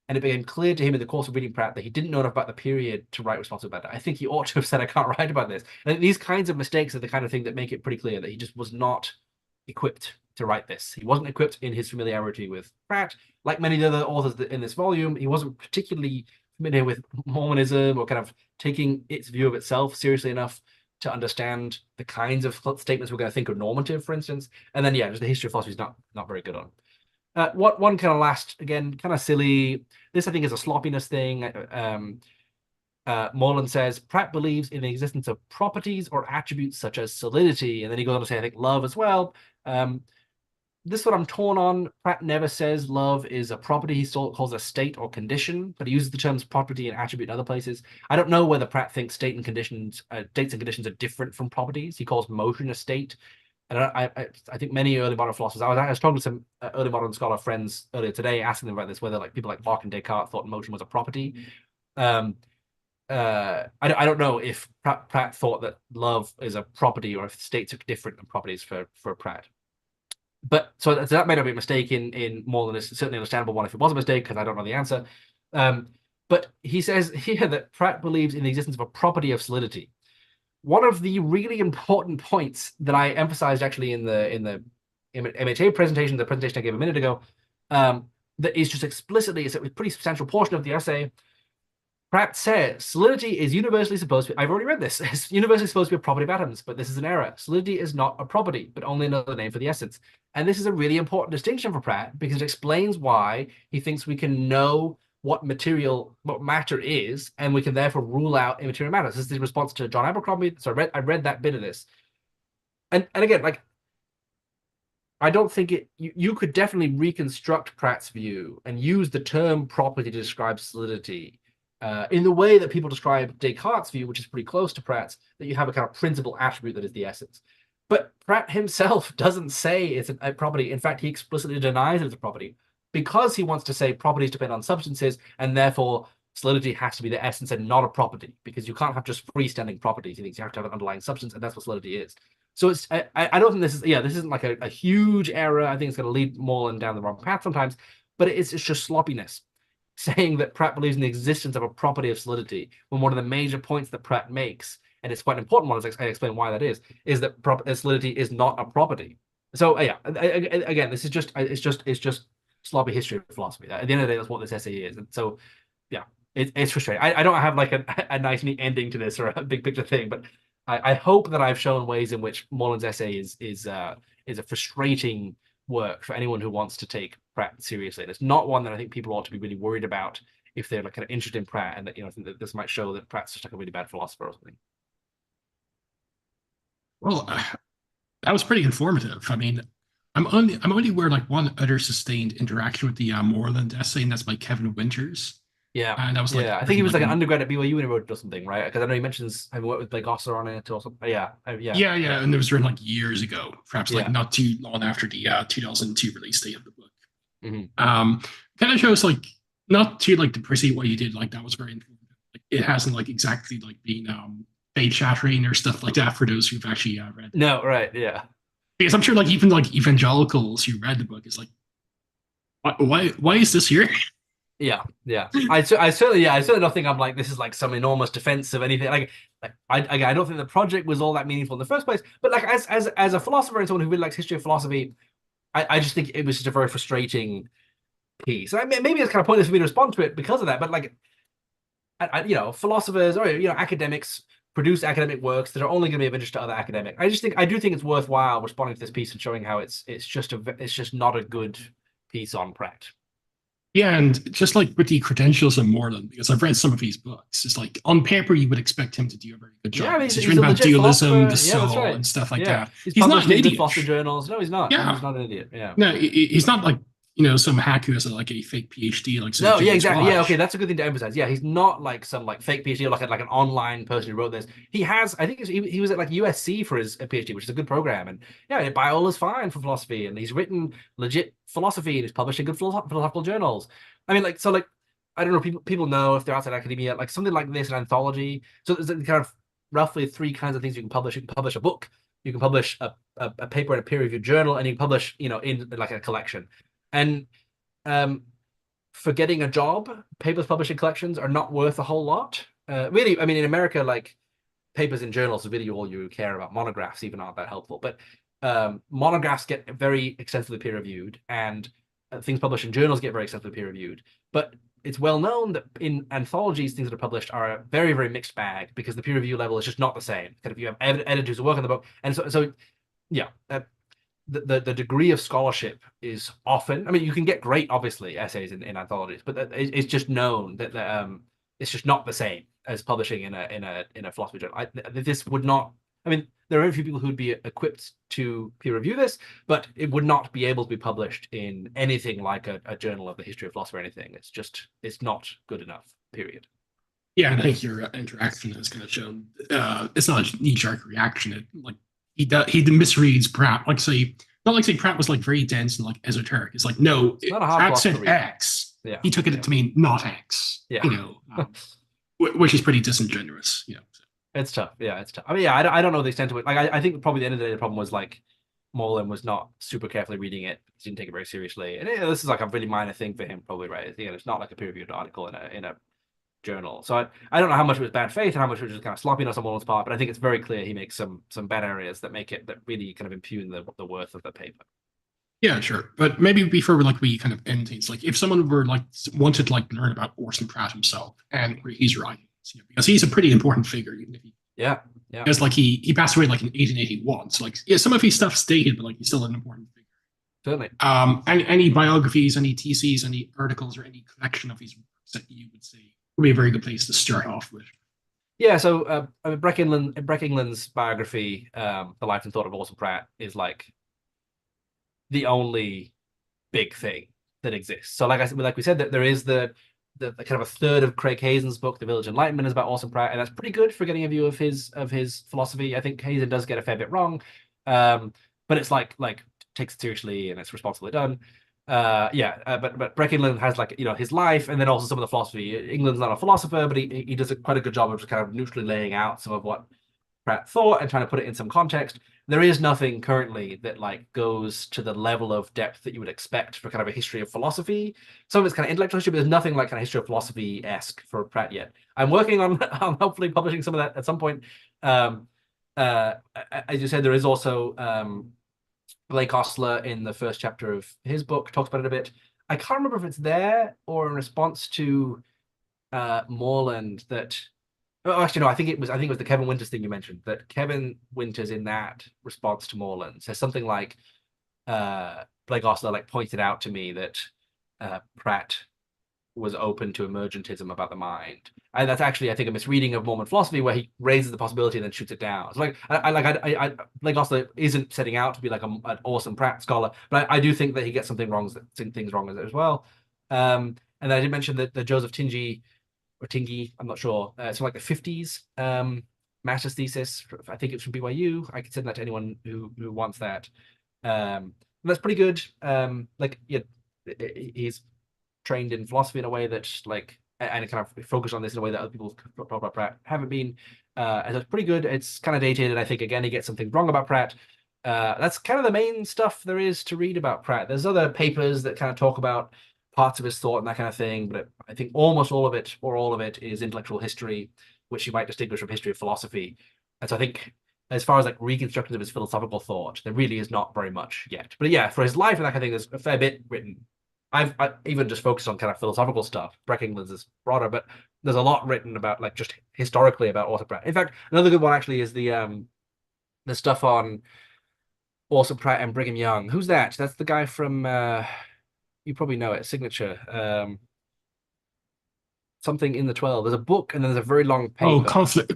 and it became clear to him in the course of reading Pratt that he didn't know enough about the period to write responsibly about it, I think he ought to have said, I can't write about this. And these kinds of mistakes are the kind of thing that make it pretty clear that he just was not equipped to write this. He wasn't equipped in his familiarity with Pratt. Like many of the other authors in this volume, he wasn't particularly familiar with Mormonism or kind of taking its view of itself seriously enough to understand the kinds of statements we're going to think are normative, for instance. And then, just the history of philosophy is not very good on. What one kind of last, again, kind of silly, this I think is a sloppiness thing. Moreland says, Pratt believes in the existence of properties or attributes such as solidity. And then he goes on to say, I think, love as well. This is what I'm torn on. Pratt never says love is a property. He still calls it a state or condition, but he uses the terms property and attribute in other places. I don't know whether Pratt thinks states and conditions are different from properties. He calls motion a state. And I think many early modern philosophers, I was talking to some early modern scholar friends earlier today, asking them about this, whether like people like Locke and Descartes thought motion was a property. I don't know if Pratt thought that love is a property or if states are different than properties for Pratt. But so that may not be a mistake in Moreland. It's certainly an understandable one if it was a mistake, because I don't know the answer. But he says here that Pratt believes in the existence of a property of solidity. One of the really important points that I emphasized actually in the MHA presentation, the presentation I gave a minute ago, that is just explicitly, it's a pretty substantial portion of the essay. Pratt says solidity is universally supposed to be, I've already read this, it's universally supposed to be a property of atoms, but this is an error. Solidity is not a property, but only another name for the essence. And this is a really important distinction for Pratt, because it explains why he thinks we can know what matter is, and we can therefore rule out immaterial matter. This is the response to John Abercrombie. So I read that bit of this. And again, like, I don't think you could definitely reconstruct Pratt's view and use the term property to describe solidity in the way that people describe Descartes' view, which is pretty close to Pratt's, that you have a kind of principal attribute that is the essence. But Pratt himself doesn't say it's a property. In fact, he explicitly denies it's a property, because he wants to say properties depend on substances, and therefore solidity has to be the essence and not a property, because you can't have just freestanding properties. He thinks you have to have an underlying substance, and that's what solidity is. So it's I don't think this isn't like a huge error. I think it's going to lead Moreland down the wrong path sometimes, but it's just sloppiness, saying that Pratt believes in the existence of a property of solidity, when one of the major points that Pratt makes, and it's quite an important one, as I explain why that is that solidity is not a property. So again, this is it's just sloppy history of philosophy. At the end of the day, that's what this essay is. And so, it's frustrating. I don't have like a nice neat ending to this or a big picture thing, but I hope that I've shown ways in which Moreland's essay is a frustrating work for anyone who wants to take Pratt seriously. And it's not one that I think people ought to be really worried about if they're like kind of interested in Pratt, and that think that this might show that Pratt's just like a really bad philosopher or something. Well, that was pretty informative. I mean, I'm only aware like one other sustained interaction with the Moreland essay, and that's by Kevin Winters. Yeah, and I was like, I think he was like an undergrad at BYU when he wrote it or something, right? Because I know he mentions having worked with Blake Osler on it or something. Yeah, and it was written like years ago, perhaps like not too long after the 2002 release date of the book. Mm-hmm. Kind of shows like not to like depreciate what you did, like that was very informative. Like, it hasn't like exactly like been fade shattering or stuff like that for those who've actually read. No, right, yeah. Because I'm sure like even like evangelicals who read the book is like, why is this here? Yeah. I certainly don't think I'm like, this is like some enormous defense of anything. Like I don't think the project was all that meaningful in the first place. But like as a philosopher and someone who really likes history of philosophy, I just think it was just a very frustrating piece. I mean, maybe it's kind of pointless for me to respond to it because of that, but like, philosophers or academics produce academic works that are only going to be of interest to other academics. I do think it's worthwhile responding to this piece and showing how it's just not a good piece on Pratt. Yeah, and just like with the credentials of Moreland, because I've read some of his books, it's like on paper you would expect him to do a very good job. Yeah, I mean, He's he's a written about legit dualism, the philosopher. Yeah, that's soul, right. and stuff like Yeah, that. he's He's not published an in good idiot. philosophy journals. No, he's not. Yeah, He's not an idiot. Yeah. no, he's not like some hack who has like a fake PhD like Sir No, yeah, James exactly. Yeah, okay, Wash. that's a good thing to emphasize. Yeah, he's not like some like fake PhD or like an online person who wrote this. He has, I think he was at like USC for his PhD, which is a good program. And yeah, Biola's fine for philosophy, and he's written legit philosophy and he's published in good philosophical journals. I mean, like, so like, I don't know, people know if they're outside academia, like something like this, an anthology. So there's kind of roughly three kinds of things you can publish. You can publish a book, you can publish a paper in a peer-reviewed journal, and you can publish, in like a collection. And for getting a job, papers published in collections are not worth a whole lot. Really, I mean, in America, like papers in journals is really all you care about. Monographs even aren't that helpful. But monographs get very extensively peer reviewed, and things published in journals get very extensively peer reviewed. But it's well known that in anthologies, things that are published are a very, very mixed bag because the peer review level is just not the same. Kind of, you have editors who work on the book, and so yeah. The degree of scholarship is often, I mean, you can get great, obviously, essays in anthologies, but it's just known that it's just not the same as publishing in a philosophy journal. This would not, I mean, there are very few people who'd be equipped to peer review this, but it would not be able to be published in anything like a journal of the history of philosophy or anything. It's not good enough, period. Yeah, and I think your interaction has kind of shown it's not a knee-jerk reaction. He misreads Pratt. Not like say Pratt was like very dense and like esoteric. It's like no, Pratt said X. Yeah. He took it to mean not X. Yeah. Which is pretty disingenuous. It's tough. Yeah, it's tough. I mean, yeah, I don't know the extent of it. Like, I think probably the end of the day, the problem was like Moreland was not super carefully reading it. He didn't take it very seriously. And this is like a really minor thing for him, probably, right? It's not like a peer-reviewed article in a journal. So I don't know how much it was bad faith and how much it was just kind of sloppiness on Moreland's part, but I think it's very clear he makes some bad areas that really kind of impugn the worth of the paper. Yeah, sure. But maybe before we kind of end things, like if someone were like wanted to like learn about Orson Pratt himself and where he's writing, because he's a pretty important figure, even if yeah. Because like he passed away like in 1881. So like some of his stuff's dated, but like he's still an important figure. Certainly. Any biographies, any theses, any articles, or any collection of his works that you would say would be a very good place to start off with. Yeah, so I mean, Breck England's biography, The Life and Thought of Orson Pratt, is like the only big thing that exists. So like we said, that there is the kind of a third of Craig Hazen's book, The Village Enlightenment, is about Orson Pratt, and that's pretty good for getting a view of his philosophy. I think Hazen does get a fair bit wrong, but it's like takes it seriously and it's responsibly done. But Breck England has like his life and then also some of the philosophy. England's not a philosopher, but he does quite a good job of just kind of neutrally laying out some of what Pratt thought and trying to put it in some context. There is nothing currently that like goes to the level of depth that you would expect for kind of a history of philosophy. Some of it's kind of intellectual history, but there's nothing like kind of history of philosophy-esque for Pratt yet. I'm working on hopefully publishing some of that at some point. As you said, there is also Blake Ostler in the first chapter of his book talks about it a bit. I can't remember if it's there or in response to Moreland that. Oh, actually, no. I think it was the Kevin Winters thing you mentioned. That Kevin Winters in that response to Moreland says something like, Blake Ostler like pointed out to me that Pratt was open to emergentism about the mind, and that's actually I think a misreading of Mormon philosophy where he raises the possibility and then shoots it down. So Blake Ostler isn't setting out to be like an Orson Pratt scholar, but I do think that he gets things wrong as well. And I did mention that the Joseph Tingey or Tingey, I'm not sure. It's from like the 50s master's thesis. I think it's from BYU. I could send that to anyone who wants that. That's pretty good. He's trained in philosophy in a way that and kind of focused on this in a way that other people about Pratt haven't been. And it's pretty good. It's kind of dated, and I think again he gets something wrong about Pratt. That's kind of the main stuff there is to read about Pratt. There's other papers that kind of talk about parts of his thought and that kind of thing, but I think almost all of it or all of it is intellectual history, which you might distinguish from history of philosophy. And so I think as far as like reconstructions of his philosophical thought, there really is not very much yet. But yeah, for his life and that kind of thing, there's a fair bit written. I even just focused on kind of philosophical stuff. Breck England's is broader, but there's a lot written about like just historically about Orson Pratt. In fact, another good one actually is the stuff on Orson Pratt and Brigham Young. Who's that? That's the guy from you probably know it, Signature. Something in the 12. There's a book and then there's a very long Oh, paper. conflict in the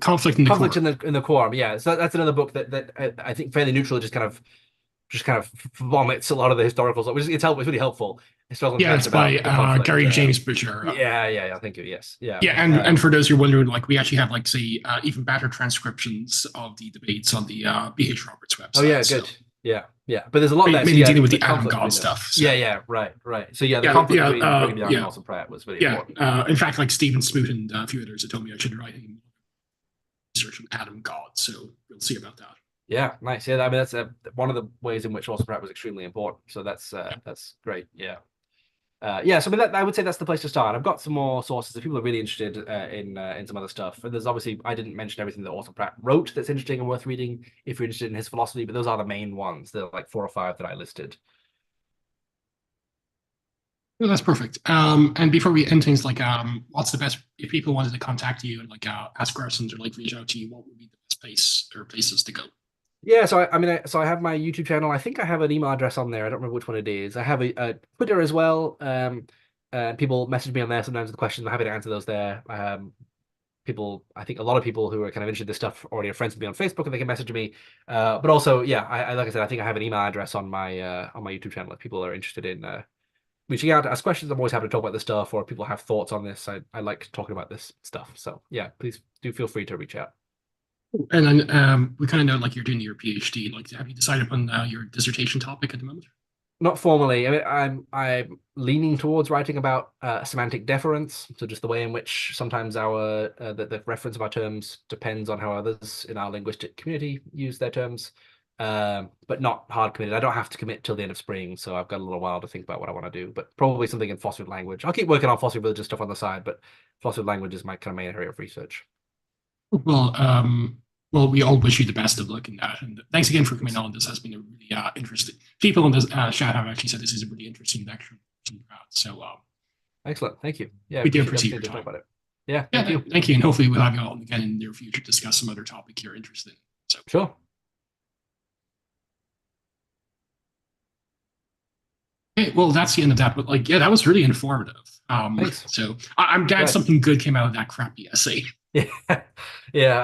Conflict core. in the Quorum. Yeah, so that's another book that I think fairly neutral, just kind of vomits a lot of the historical stuff, which is it's really helpful historical Yeah, it's information by about the conflict. Gary James Bridger. Yeah, thank you. Yes, yeah. Yeah, and for those who are wondering, like we actually have like say even better transcriptions of the debates on the BH Roberts website. Oh yeah, so. good. Yeah. But there's a lot there. Mainly dealing with the the Adam conflict God between them. stuff. So. Yeah, right. So yeah, the conflict between Brigham Young and Orson Pratt was very important. In fact, like Stephen Smoot and a few others have told me I should write research on Adam God. So we'll see about that. Yeah, nice. Yeah, I mean that's one of the ways in which Orson Pratt was extremely important. So that's great. Yeah. So I mean, I would say that's the place to start. I've got some more sources if people are really interested in some other stuff. And there's obviously I didn't mention everything that Orson Pratt wrote that's interesting and worth reading if you're interested in his philosophy, but those are the main ones. There are like 4 or 5 that I listed. Well, that's perfect. And before we end things, like, what's the best if people wanted to contact you and like ask questions or like reach out to you? What would be the best place or places to go? Yeah, so I have my YouTube channel. I think I have an email address on there. I don't remember which one it is. I have a Twitter as well. People message me on there sometimes with questions. I'm happy to answer those there. I think a lot of people who are kind of interested in this stuff already are friends with me on Facebook and they can message me. But also, yeah, I like I said, I think I have an email address on my YouTube channel if people are interested in reaching out to ask questions. I'm always happy to talk about this stuff, or if people have thoughts on this. I like talking about this stuff. So yeah, please do feel free to reach out. And then we kind of know like you're doing your PhD. Like, have you decided on your dissertation topic at the moment? Not formally. I mean, I'm leaning towards writing about semantic deference, so just the way in which sometimes our the reference of our terms depends on how others in our linguistic community use their terms, but not hard committed. I don't have to commit till the end of spring, so I've got a little while to think about what I want to do. But probably something in philosophy of language. I'll keep working on philosophy of religion stuff on the side, but philosophy of language is my kind of main area of research. Well, we all wish you the best of luck in that. And thanks again for coming on. This has been a really interesting. People in this chat have actually said this is a really interesting lecture. So, excellent. Thank you. Yeah, we do appreciate your time. About it. Yeah, thank you. Thank you. And hopefully we'll have you on again in the near future to discuss some other topic you're interested in. So, sure. Okay, well, that's the end of that. But like, yeah, that was really informative. Thanks. So I'm glad something good came out of that crappy essay. Yeah.